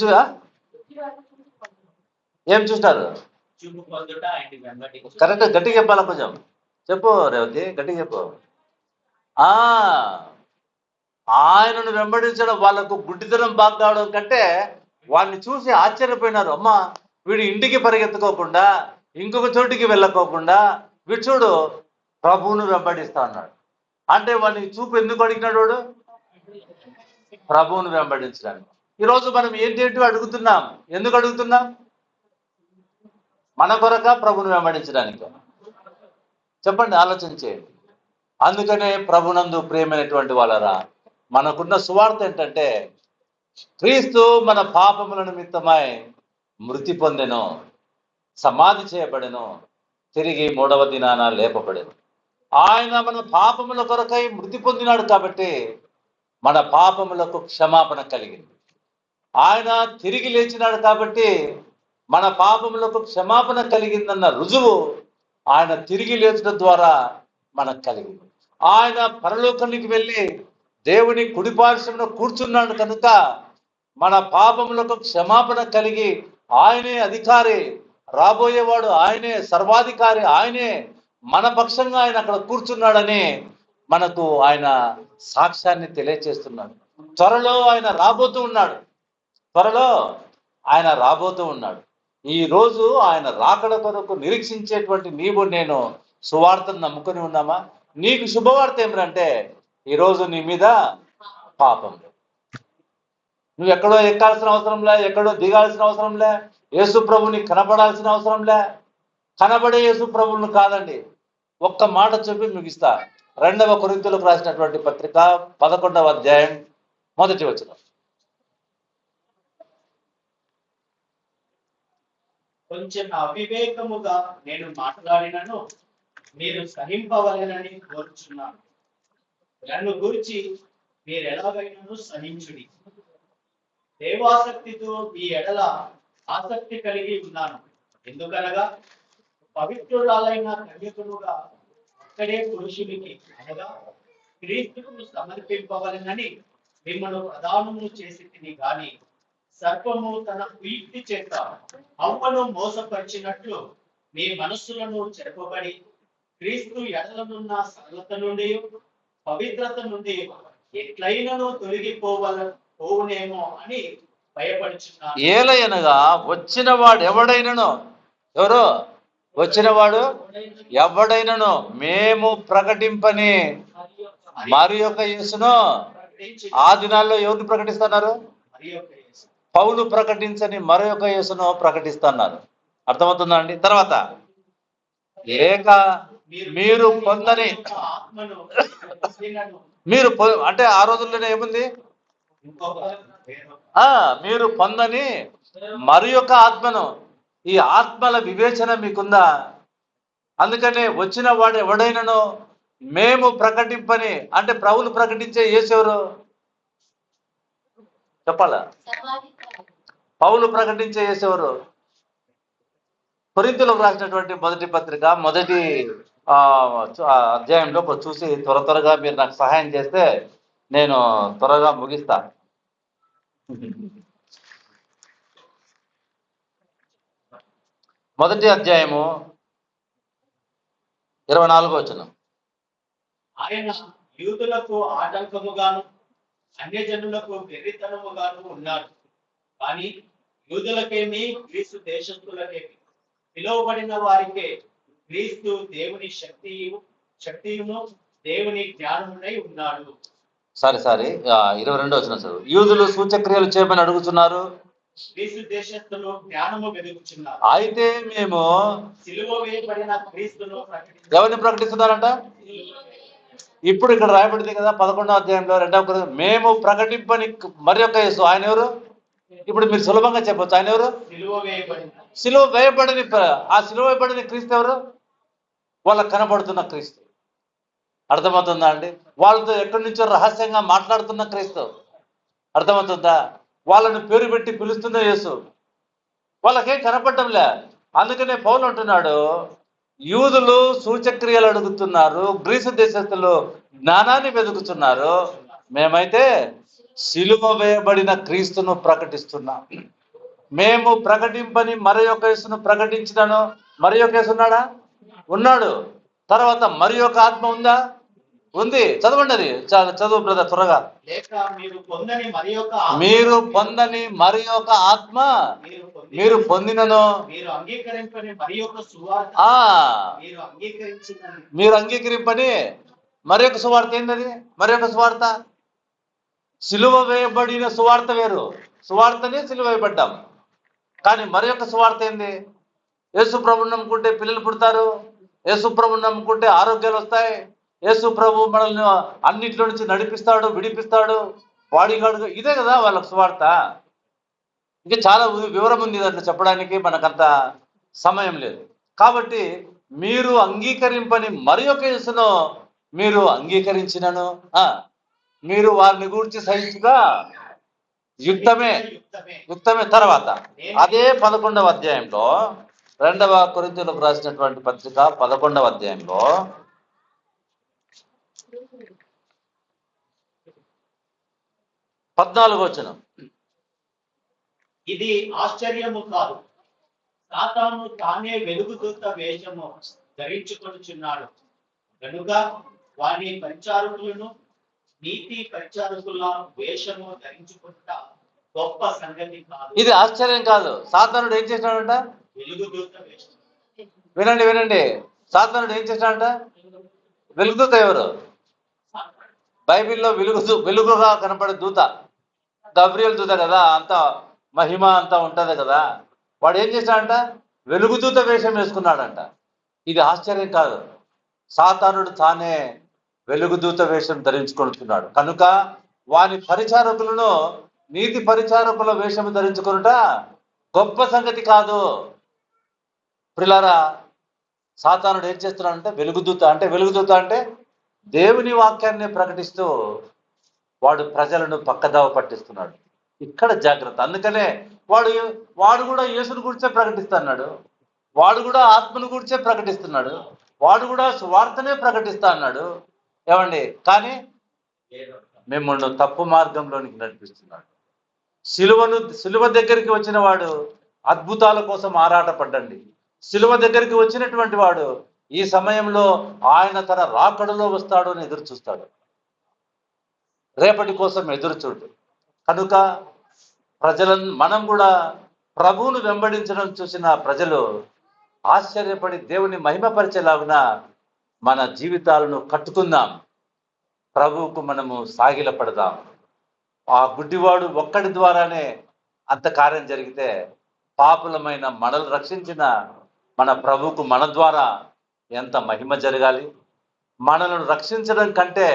చూసినారు? చూపు పొందుట ఆయన వెంబడించు. కరెక్ట్, గట్టిగా చెప్పాలా? కొంచెం చెప్పు రేవతి, గట్టిగా చెప్పు. ఆయనను వెంబడించడం, వాళ్ళకు గుడ్డితనం బాగా కావడం కంటే వాడిని చూసి ఆశ్చర్యపోయినారు. అమ్మా, వీడు ఇంటికి పరిగెత్తుకోకుండా, ఇంకొక చోటికి వెళ్ళకోకుండా వీడు చూడు ప్రభువును వెంబడిస్తా అన్నాడు. అంటే వాడిని చూపు ఎందుకు అడిగినాడు? వాడు ప్రభువును వెంబడించడానికి. ఈరోజు మనం ఏంటి అడుగుతున్నాం? ఎందుకు అడుగుతున్నాం? మన కొరక ప్రభువును వెంబడించడానికి? చెప్పండి, ఆలోచన చేయండి. అందుకనే ప్రభునందు ప్రియమైనటువంటి వాళ్ళరా, మనకున్న సువార్త ఏంటంటే క్రీస్తు మన పాపముల నిమిత్తమై మృతి పొందెను, సమాధి చేయబడెను, తిరిగి 3వ దినాన లేపబడెను. ఆయన మన పాపముల కొరకై మృతి పొందినాడు కాబట్టి మన పాపములకు క్షమాపణ కలిగింది. ఆయన తిరిగి లేచినాడు కాబట్టి మన పాపములకు క్షమాపణ కలిగిందన్న రుజువు ఆయన తిరిగి లేచడం ద్వారా మనకు కలిగింది. ఆయన పరలోకానికి వెళ్ళి దేవుని కుడిపార్శ్వమున కూర్చున్నాడు కనుక మన పాపములకు క్షమాపణ కలిగి ఆయనే అధికారి, రాబోయేవాడు ఆయనే, సర్వాధికారి ఆయనే, మన పక్షంగా ఆయన అక్కడ కూర్చున్నాడని మనకు ఆయన సాక్ష్యాన్ని తెలియచేస్తున్నాడు. త్వరలో ఆయన రాబోతూ ఉన్నాడు. ఈ రోజు ఆయన రాకడ కొరకు నిరీక్షించేటువంటి నీవు నేను సువార్తను నమ్ముకొని ఉన్నామా? నీకు శుభవార్త ఏమిటంటే ఈరోజు నీ మీద పాపం లేదు. నువ్వు ఎక్కడో ఎక్కాల్సిన అవసరంలే, ఎక్కడో దిగాల్సిన అవసరంలే, యేసు ప్రభుని కనబడాల్సిన అవసరంలే. కనబడే యేసు ప్రభువును కాదండి. ఒక్క మాట చెప్పి ముగిస్తా. 2వ కొరింథీయులకు రాసినటువంటి పత్రిక 11వ అధ్యాయం 1వ వచనం. కొంచెం అవివేకముగా నేను మాట్లాడినను మీరు సహింపవలెనని కోరుచున్నాను. నన్ను గురించి మీరు ఎలాగైనా సహించుడి. దేవాసక్తితో మీ ఎడల ఆసక్తి కలిగి ఉన్నాను. ఎందుకనగా పవిత్రురాలైన కన్యకులుగా ఒక్కడే పురుషునికి అనగా క్రీస్తుకు సమర్పింపవలెనని మిమ్మల్ని ప్రదానము చేసి తిని గాని సర్పము తన కుయుక్తి చేత అవ్వను మోసపరిచినట్లు మీ మనస్సులను చెరపబడి క్రీస్తు ఎడలనున్న సరళత నుండి పవిత్రత నుండి ఎట్లయినను పోవునేమో అని భయపడుచున్నాను. ఏలయనగా వచ్చినవాడు ఎవడైనను, ఎవరు వచ్చినవాడు ఎవడైనను మేము ప్రకటింపని మరి యొక్క యేసును. ఆ దినాల్లో ఎవరిని ప్రకటిస్తున్నారు? పౌలు ప్రకటించని మరొక యేసును ప్రకటిస్తున్నారు. అర్థమవుతుందా అండి? తర్వాత లేక మీరు పొందని ఆత్మను అంటే ఆ రోజుల్లోనే ఏముంది? మీరు పొందని మరి యొక్క ఆత్మను. ఈ ఆత్మల వివేచన మీకుందా? అందుకనే వచ్చిన వాడు ఎవడైనానో మేము ప్రకటింపని, అంటే ప్రభువులు ప్రకటించే యేసు ఎవరు చెప్పాలా? పౌలు ప్రకటించే యేసు ఎవరు? కొరింథీయులకు రాసినటువంటి మొదటి పత్రిక మొదటి అధ్యాయంలో చూసి త్వరగా మీరు నాకు సహాయం చేస్తే నేను త్వరగా ముగిస్తా. మొదటి అధ్యాయము 24వ వచనం. ఆయన యూదులకు ఆటంకముగాను అన్యజనులకు వెర్రితనముగాను ఉన్నాడు. కానీ యూదులకేమి క్రీస్తు దేశస్థులకేమి పిలువబడిన వారికే క్రీస్తు దేవుని శక్తియును దేవుని జ్ఞానమునై ఉన్నాడు. సారీ 22వ వచనం చదువు. యూదులు సూచక్రియలు చేయమని అడుగుతున్నారు, క్రీస్తు దేశస్థులు జ్ఞానము వెదుగుచున్నారు. అయితే మేము సిలువ వేయబడిన క్రీస్తును ఎవరిని ప్రకటిస్తున్నారంట? ఇప్పుడు ఇక్కడ రాయబడింది కదా 11వ అధ్యాయంలో 2వ మేము ప్రకటింపని మరి యొక్క యేసు. ఆయన ఎవరు? ఇప్పుడు మీరు సులభంగా చెప్పొచ్చు. ఆయన ఎవరు? సిలువ వేయబడని ఆ సిలువ వేయబడిన క్రీస్తు ఎవరు? వాళ్ళకు కనబడుతున్న క్రీస్తు. అర్థమవుతుందా అండి? వాళ్ళతో ఎక్కడి నుంచో రహస్యంగా మాట్లాడుతున్న క్రీస్తు. అర్థమవుతుందా? వాళ్ళను పేరు పెట్టి పిలుస్తున్న యేసు. వాళ్ళకేం కనపడటంలే. అందుకనే పౌలు అంటున్నాడు, యూదులు సూచక్రియలు అడుగుతున్నారు, గ్రీసు దేశస్తులు జ్ఞానాన్ని వెతుకుతున్నారు, మేమైతే సిలువ వేయబడిన క్రీస్తును ప్రకటిస్తున్నాం. మేము ప్రకటింపని మరి ఒక యేసును ప్రకటించినాను. మరి ఒక యేసు ఉన్నాడా? ఉన్నాడు. తర్వాత మరి ఒక ఆత్మ ఉందా? ఉంది. చదవండి అది. చదువు బ్రదర్ త్వరగా. మీరు పొందని మరి ఒక ఆత్మ మీరు పొందినను మీరు అంగీకరింపని మరి ఒక సువార్త ఏంటది? మరి ఒక సువార్త సిలువ వేయబడిన సువార్త వేరు. సువార్తనే సిలువ వేయబడ్డాం. కానీ మరి ఒక సువార్త ఏంది? యేసు ప్రభువుని నమ్ముకుంటే పిల్లలు పుడతారు, యేసు ప్రభువుని నమ్ముకుంటే ఆరోగ్యాలు వస్తాయి, యేసు ప్రభు మనల్ని అన్నింటిలో నుంచి నడిపిస్తాడు, విడిపిస్తాడు, బాడీగార్డుగా. ఇదే కదా వాళ్ళకు సువార్త. ఇంకా చాలా వివరం ఉంది దాంట్లో చెప్పడానికి, మనకంత సమయం లేదు. కాబట్టి మీరు అంగీకరింపని మరి ఒక యేసును మీరు అంగీకరించినను మీరు వారిని గూర్చి సహించుగా యుక్తమే. తర్వాత అదే 11వ అధ్యాయంలో 2వ కొరింథీయులకు రాసినటువంటి పత్రిక 11వ అధ్యాయంలో 14వ వచనం. ఇది ఆశ్చర్యము కాదు, సాతాను తానే వెలుగుదూత వేషము ధరించుకొనుచున్నాడు కనుక వాని పరిచారకులను నీతి పరిచారకుల వేషము ధరించుకుంటా గొప్ప సంగతి కాదు. ఇది ఆశ్చర్యం కాదు. సాతానుడు ఏం చేసినాడంట? వెలుగుదూత వేషం. వినండి. సాతానుడు ఏం చేసినాడంట? వెలుగుదూత ఎవరు? బైబిల్లో వెలుగుగా కనపడే దూత గబ్రియల్ దూత కదా, అంత మహిమ అంతా ఉంటది కదా. వాడు ఏం చేశాడంట? వెలుగుదూత వేషం వేసుకున్నాడంట. ఇది ఆశ్చర్యం కాదు. సాతానుడు తానే వెలుగుదూత వేషం ధరించుకుంటున్నాడు కనుక వాని పరిచారకులను నీతి పరిచారకుల వేషం ధరించుకునుట గొప్ప సంగతి కాదు. ప్రిలారా, సాతానుడు ఏం చేస్తున్నాడంటే వెలుగుదూత అంటే దేవుని వాక్యాన్ని ప్రకటిస్తూ వాడు ప్రజలను పక్కదావ పట్టిస్తున్నాడు. ఇక్కడ జాగ్రత్త. అందుకనే వాడు కూడా యేసును గురించే ప్రకటిస్తున్నాడు, వాడు కూడా ఆత్మను గురించే ప్రకటిస్తున్నాడు, వాడు కూడా సువార్తనే ప్రకటిస్తా అన్నాడు. ఏమండి? కానీ మిమ్మల్ని తప్పు మార్గంలోనికి నడిపిస్తున్నాడు. సిలువ దగ్గరికి వచ్చిన వాడు అద్భుతాల కోసం ఆరాటపడ్డండి. సిలువ దగ్గరికి వచ్చినటువంటి వాడు ఈ సమయంలో ఆయన తన రాకడలో వస్తాడు అని ఎదురు చూస్తాడు. రేపటి కోసం ఎదురు చూడు. కనుక మనం కూడా ప్రభువును వెంబడించడం చూసిన ప్రజలు ఆశ్చర్యపడి దేవుని మహిమపరిచేలాగున మన జీవితాలను కట్టుకుందాం. ప్రభువుకు మనము సాగిలపడదాం. ఆ గుడ్డివాడు ఒక్కడి ద్వారానే అంత కార్యం జరిగితే పాపులమైన మనల్ని రక్షించిన మన ప్రభువుకు మన ద్వారా ఎంత మహిమ జరగాలి. మనలను రక్షించడం కంటే,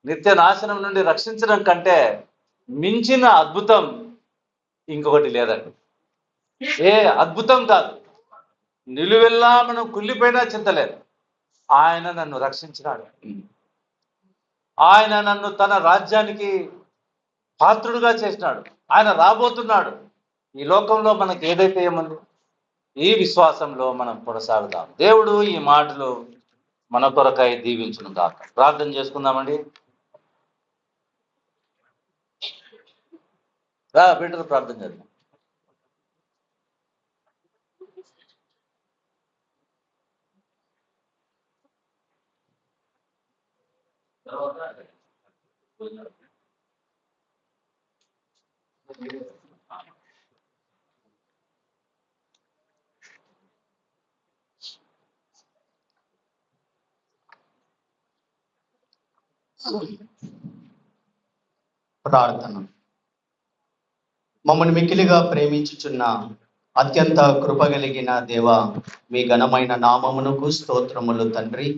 నిత్య నాశనం నుండి రక్షించడం కంటే మించిన అద్భుతం ఇంకొకటి లేదండి. ఏ అద్భుతం కాదు. నిలువెల్లా మనం కుళ్ళిపోయినా చింతలేదు. ఆయన నన్ను రక్షించినాడు. ఆయన నన్ను తన రాజ్యానికి పాత్రుడుగా చేసినాడు. ఆయన రాబోతున్నాడు. ఈ లోకంలో మనకి ఏదైతే ఏముంది, ఈ విశ్వాసంలో మనం కొనసాగుదాం. దేవుడు ఈ మాటలు మన కొరకై దీవించును గాక. ప్రార్థన చేసుకుందామండి. బిడ్డలు ప్రార్థన చేద్దాం. ప్రార్థన. మమ్మల్ని మిక్కిలిగా ప్రేమించుచున్న అత్యంత కృపగలిగిన దేవ, మీ ఘనమైన నామమునకు స్తోత్రములు తండ్రి.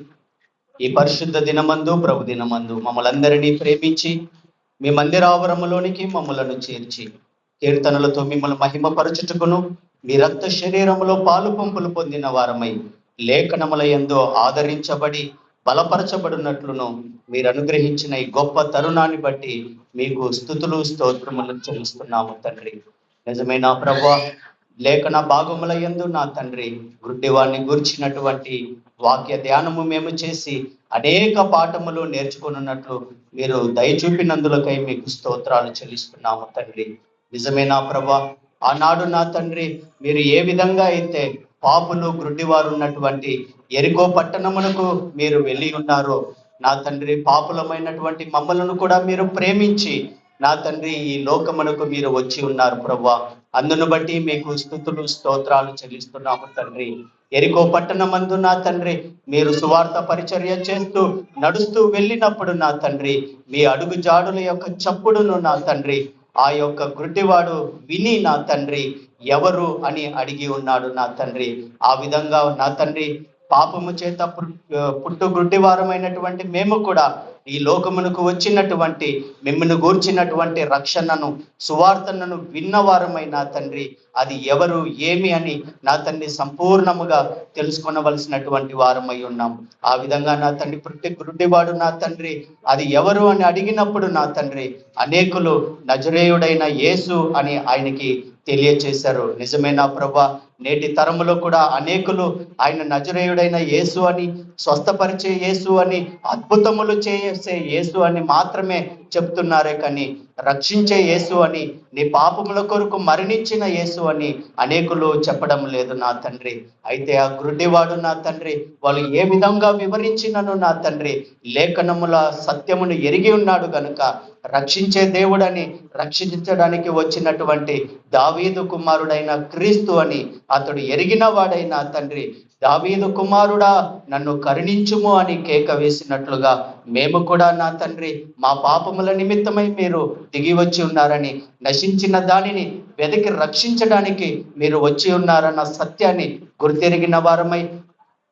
ఈ పరిశుద్ధ దినమందు, ప్రభు దినమందు మమ్మల్ందరినీ ప్రేమించి మీ మందిరావరములోనికి మమ్మలను చేర్చి కీర్తనలతో మిమ్మల్ని మహిమపరచుటకును మీ రక్త శరీరములో పాలు పంపులు పొందిన వారమై లేఖనముల యందు ఆదరించబడి బలపరచబడినట్లును మీరు అనుగ్రహించిన ఈ గొప్ప తరుణాన్ని బట్టి మీకు స్తుతులు స్తోత్రములు చెల్లిస్తున్నాము తండ్రి. నిజమైన ప్రభువా, లేఖన భాగముల యందు నా తండ్రి గుడ్డివాణ్ణి గూర్చినటువంటి వాక్య ధ్యానము మేము చేసి అనేక పాఠములు నేర్చుకున్నట్లు మీరు దయచూపినందులకై మీకు స్తోత్రాలు చెల్లిస్తున్నాము తండ్రి. నిజమైన ప్రభువా, ఆనాడు నా తండ్రి మీరు ఏ విధంగా అయితే పాపులు గ్రుడ్డివారు ఉన్నటువంటి ఎరికో పట్టణమునకు మీరు వెళ్ళి ఉన్నారో, నా తండ్రి పాపులమైనటువంటి మమ్మలను కూడా మీరు ప్రేమించి నా తండ్రి ఈ లోకమునకు మీరు వచ్చి ఉన్నారు ప్రభువా. అందును బట్టి మీకు స్తుతులు స్తోత్రాలు చెల్లిస్తున్నాము తండ్రి. ఎరికో పట్టణమందు నా తండ్రి మీరు సువార్త పరిచర్య చేస్తూ నడుస్తూ వెళ్ళినప్పుడు నా తండ్రి మీ అడుగు జాడుల యొక్క చప్పుడును నా తండ్రి ఆ యొక్క గుడ్డివాడు విని నా తండ్రి ఎవరు అని అడిగి ఉన్నాడు నా తండ్రి. ఆ విధంగా నా తండ్రి పాపము చేత పుట్టు గుడ్డివారమైనటువంటి మేము కూడా ఈ లోకమునకు వచ్చినటువంటి మిమ్మల్ని గూర్చినటువంటి రక్షణను సువార్తను విన్నవారమై నా తండ్రి అది ఎవరు ఏమి అని నా తండ్రి సంపూర్ణముగా తెలుసుకొనవలసినటువంటి వారమై ఉన్నాం. ఆ విధంగా నా తండ్రి పుట్టి గుడ్డివాడు నా తండ్రి అది ఎవరు అని అడిగినప్పుడు నా తండ్రి అనేకులు నజరేయుడైన యేసు అని ఆయనకి తెలియచేశారు. నిజమైన ప్రభా, నేటి తరములో కూడా అనేకులు ఆయన నజరేయుడైన యేసు అని, స్వస్థపరిచే యేసు అని, అద్భుతములు చేసే యేసు అని మాత్రమే చెప్తున్నారే కానీ రక్షించే యేసు అని, నీ పాపముల కొరకు మరణించిన యేసు అని అనేకులు చెప్పడం లేదు నా తండ్రి. అయితే ఆ గుడ్డివాడు నా తండ్రి వాళ్ళు ఏ విధంగా వివరించినను నా తండ్రి లేఖనముల సత్యమును ఎరిగి ఉన్నాడు కనుక రక్షించే దేవుడని, రక్షించడానికి వచ్చినటువంటి దావీదు కుమారుడైన క్రీస్తు అని అతడు ఎరిగిన వాడైన తండ్రి దావీదు కుమారుడా నన్ను కరుణించుము అని కేక వేసినట్లుగా మేము కూడా నా తండ్రి మా పాపముల నిమిత్తమై మీరు దిగి వచ్చి ఉన్నారని, నశించిన దానిని వెతికి రక్షించడానికి మీరు వచ్చి ఉన్నారన్న సత్యాన్ని గుర్తెరిగిన వారమై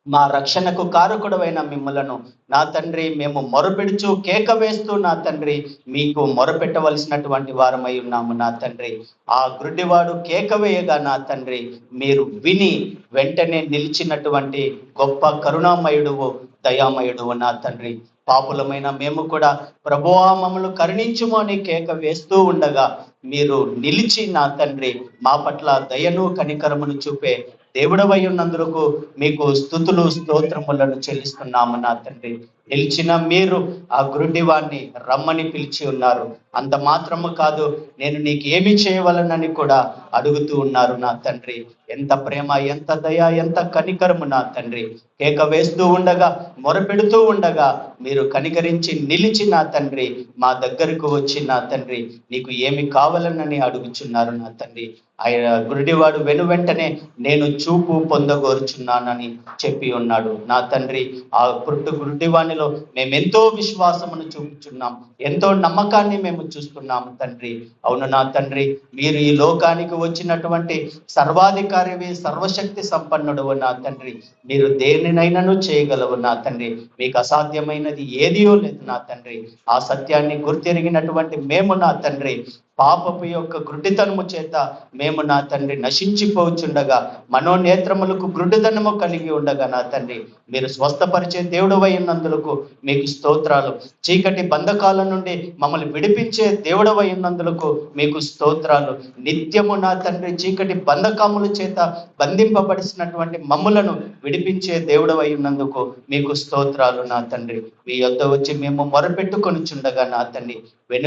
మా రక్షణకు కారకుడవైన మిమ్మలను నా తండ్రి మేము మొరపెడుచు కేక వేస్తూ నా తండ్రి మీకు మొరపెట్టవలసినటువంటి వారమై ఉన్నాము నా తండ్రి. ఆ గుడ్డివాడు కేక వేయగా నా తండ్రి మీరు విని వెంటనే నిలిచినటువంటి గొప్ప కరుణామయుడువు దయామయుడువు నా తండ్రి. పాపులమైన మేము కూడా ప్రభువా మమ్మల్ని కరుణించుము అని కేక వేస్తూ ఉండగా మీరు నిలిచి నా తండ్రి మా పట్ల దయను కనికరమును చూపే దేవుడవై ఉన్నందుకు మీకు స్తుతులు స్తోత్రములను చెల్లిస్తున్నాము నా తండ్రి. నిలిచిన మీరు ఆ గుడ్డివాణ్ణి రమ్మని పిలిచి ఉన్నారు. అంత మాత్రము కాదు, నేను నీకు ఏమి చేయవలనని కూడా అడుగుతూ ఉన్నారు నా తండ్రి. ఎంత ప్రేమ, ఎంత దయ, ఎంత కనికరము నా తండ్రి. కేక వేస్తూ ఉండగా, మొరపెడుతూ ఉండగా మీరు కనికరించి నిలిచి నా తండ్రి మా దగ్గరకు వచ్చి నా తండ్రి నీకు ఏమి కావాలనని అడుగుచున్నారు నా తండ్రి. ఆయన గుడ్డివాడు వెంటనే నేను చూపు పొందగోరుచున్నానని చెప్పి ఉన్నాడు నా తండ్రి. ఆ పుట్టు గుడ్డివాణిలో మేమెంతో విశ్వాసం విశ్వాసమును చూపుచున్నాం, ఎంతో నమ్మకాన్ని మేము చూస్తున్నాము తండ్రి. అవును నా తండ్రి, మీరు ఈ లోకానికి వచ్చినటువంటి సర్వాధికారివి, సర్వశక్తి సంపన్నుడు నా తండ్రి. మీరు దేనినైనాను చేయగలవు నా తండ్రి, మీకు అసాధ్యమైనది ఏదియో లేదు నా తండ్రి. ఆ సత్యాన్ని గుర్తెరిగినటువంటి మేము నా తండ్రి, పాపపు యొక్క గుడ్డితనము చేత మేము నా తండ్రి నశించిపోచుండగా, మనోనేత్రములకు గుడ్డితనము కలిగి ఉండగా నా తండ్రి, మీరు స్వస్థపరిచే దేవుడవై ఉన్నందులకు మీకు స్తోత్రాలు. చీకటి బంధకాల నుండి మమ్మల్ని విడిపించే దేవుడవై ఉన్నందులకు మీకు స్తోత్రాలు. నిత్యము నా తండ్రి చీకటి బంధకముల చేత బంధింపబడిసినటువంటి మమ్ములను విడిపించే దేవుడవై ఉన్నందుకు మీకు స్తోత్రాలు నా తండ్రి. మీ యొద్ద వచ్చి మేము మొరపెట్టుకొనిచుండగా నా తండ్రి,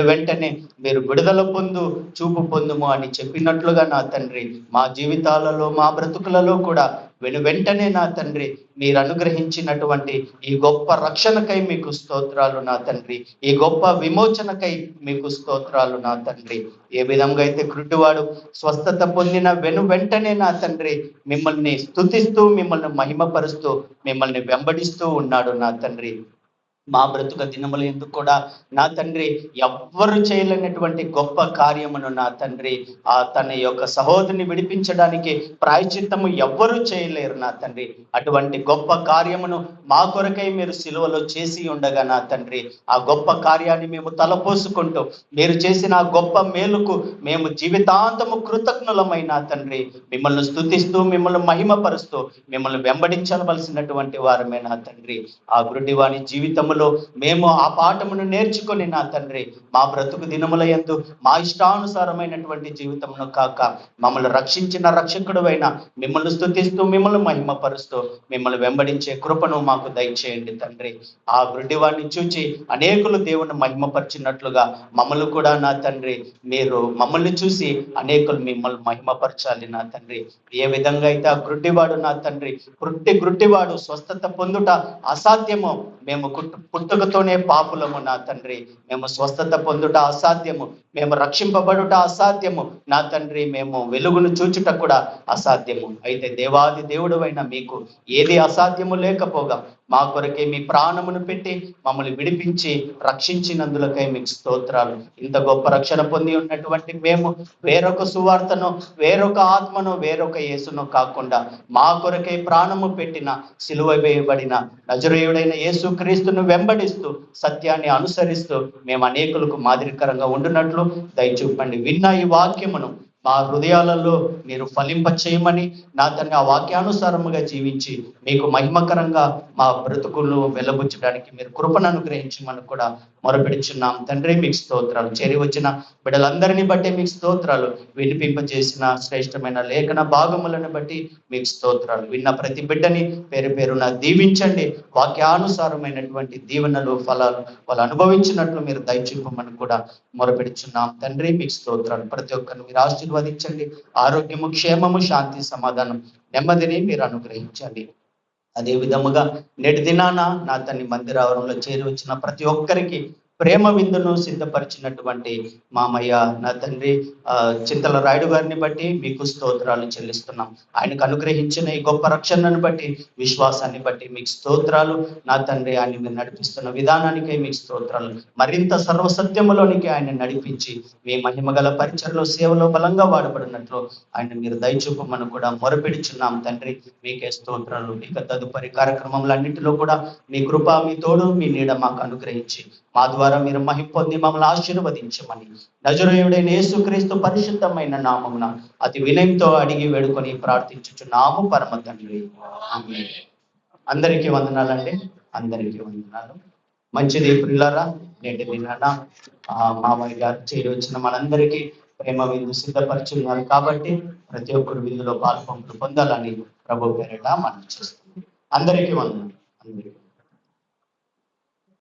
వెంటనే మీరు విడుదల పొందు, చూపు పొందుము అని చెప్పినట్లుగా నా తండ్రి, మా జీవితాలలో మా బ్రతుకులలో కూడా వెంటనే నా తండ్రి మీరు అనుగ్రహించినటువంటి ఈ గొప్ప రక్షణకై మీకు స్తోత్రాలు నా తండ్రి. ఈ గొప్ప విమోచనకై మీకు స్తోత్రాలు నా తండ్రి. ఏ విధంగా అయితే గుడ్డివాడు స్వస్థత పొందిన వెంటనే నా తండ్రి మిమ్మల్ని స్తుతిస్తూ, మిమ్మల్ని మహిమపరుస్తూ, మిమ్మల్ని వెంబడిస్తూ ఉన్నాడు నా తండ్రి. మా బ్రతుక దినముల ఎందుకు కూడా నా తండ్రి ఎవ్వరు చేయలేనటువంటి గొప్ప కార్యమును నా తండ్రి, తన యొక్క సహోదరిని విడిపించడానికి ప్రాయశ్చిత్తము ఎవ్వరూ చేయలేరు నా తండ్రి. అటువంటి గొప్ప కార్యమును మా కొరకై మీరు సిలువలో చేసి ఉండగా నా తండ్రి, ఆ గొప్ప కార్యాన్ని మేము తలపోసుకుంటూ, మీరు చేసిన ఆ గొప్ప మేలుకు మేము జీవితాంతము కృతజ్ఞులమైన తండ్రి మిమ్మల్ని స్తుతిస్తూ, మిమ్మల్ని మహిమపరుస్తూ, మిమ్మల్ని వెంబడించవలసినటువంటి వారమే నా తండ్రి. ఆ గుడ్డివాని జీవితము మేము ఆ పాఠమును నేర్చుకొని నా తండ్రి, మా బ్రతుకు దినముల యందు మా ఇష్టానుసారమైనటువంటి జీవితమును కాక, మమ్మల్ని రక్షించిన రక్షకుడు అయిన మిమ్మల్ని స్తుతిస్తూ, మిమ్మల్ని మహిమపరుస్తూ, మిమ్మల్ని వెంబడించే కృపను మాకు దయచేయండి తండ్రి. ఆ గుడ్డివాడిని చూచి అనేకులు దేవుని మహిమపరిచినట్లుగా మమ్మల్ని కూడా నా తండ్రి, మీరు మమ్మల్ని చూసి అనేకులు మిమ్మల్ని మహిమపరచాలి నా తండ్రి. ఏ విధంగా అయితే ఆ గుడ్డివాడు నా తండ్రి, గుడ్డివాడు స్వస్థత పొందుట అసాధ్యమో, మేము పుట్టుకతోనే పాపులము నా తండ్రి, మేము స్వస్థత పొందుట అసాధ్యము, మేము రక్షింపబడుట అసాధ్యము నా తండ్రి, మేము వెలుగును చూచుట కూడా అసాధ్యము. అయితే దేవాది దేవుడు అయిన మీకు ఏది అసాధ్యము లేకపోగా మా కొరకే మీ ప్రాణమును పెట్టి మమ్మల్ని విడిపించి రక్షించినందులకై మీకు స్తోత్రాలు. ఇంత గొప్ప రక్షణ పొంది ఉన్నటువంటి మేము వేరొక సువార్తను, వేరొక ఆత్మను, వేరొక యేసును కాకుండా మా కొరకై ప్రాణము పెట్టిన, సిలువ వేయబడిన నజరేయుడైన యేసు క్రీస్తును వెంబడిస్తూ, సత్యాన్ని అనుసరిస్తూ మేము అనేకులకు మాదిరికరంగా ఉండునట్లు దయచూపండి. విన్న ఈ వాక్యమును మా హృదయాలలో మీరు ఫలింప చేయమని నా తండ్రి, ఆ వాక్యానుసారముగా జీవించి మీకు మహిమకరంగా మా బ్రతుకులను వెలబుచ్చడానికి మీరు కృపను అనుగ్రహించమని కూడా మొరపెడుచున్నాం తండ్రి. మీకు స్తోత్రాలు. చేరి వచ్చిన బిడ్డలందరినీ బట్టి మీకు స్తోత్రాలు. వినిపింపజేసిన శ్రేష్టమైన లేఖన భాగములను బట్టి మీకు స్తోత్రాలు. విన్న ప్రతి బిడ్డని పేరు పేరున దీవించండి. వాక్యానుసారమైనటువంటి దీవెనలు, ఫలాలు వాళ్ళు అనుభవించినట్లు మీరు దయచూపమని కూడా మొరపెడుచున్నాం తండ్రి. మీకు స్తోత్రాలు. ప్రతి ఒక్కరిని మీరు ఆశీర్వదించండి. ఆరోగ్యము, క్షేమము, శాంతి, సమాధానం, నెమ్మదిని మీరు అనుగ్రహించండి. అదే విధముగా నేటి దినాన నా తన్ని మందిరావరంలో చేరి వచ్చిన ప్రతి ఒక్కరికి ప్రేమ విందును సిద్ధపరిచినటువంటి మామయ్య నా తండ్రి చింతల రాయుడు గారిని బట్టి మీకు స్తోత్రాలు చెల్లిస్తున్నాం. ఆయనకు అనుగ్రహించిన ఈ గొప్ప రక్షణను బట్టి, విశ్వాసాన్ని బట్టి మీకు స్తోత్రాలు నా తండ్రి. ఆయన మీరు నడిపిస్తున్న విధానానికై మీకు స్తోత్రాలు. మరింత సర్వసత్యములోనికి ఆయన నడిపించి మీ మహిమగల పరిచయలో, సేవలో బలంగా వాడబడినట్లు ఆయన మీరు దయచూపమని కూడా మొరపెడుచున్నాం తండ్రి. మీకే స్తోత్రాలు. ఇక తదుపరి కార్యక్రమములన్నింటిలో కూడా మీ కృప, మీ తోడు, మీ నీడ మాకు అనుగ్రహించి మా ద్వారా మీరు మహిమ పొంది మమ్మల్ని ఆశీర్వదించమని నజరేయుడైన యేసుక్రీస్తు పరిశుద్ధమైన నామమున అతి వినయంతో అడిగి వేడుకొని ప్రార్థించుచున్నాము పరమ తండ్రి. ఆమేన్. అందరికీ వందనాలండి. అందరికీ వందనాలు. మంచిది ప్రియులారా, నేటి దినాన మామయ్య గారు చేరి వచ్చిన మనందరికీ ప్రేమ విందు సిద్ధపరిచున్నారు కాబట్టి ప్రతి ఒక్కరు విందులో పాల్పంపులు పొందాలని ప్రభు పేరిట మనం చేస్తుంది. అందరికీ వందనాలు. అందరికీ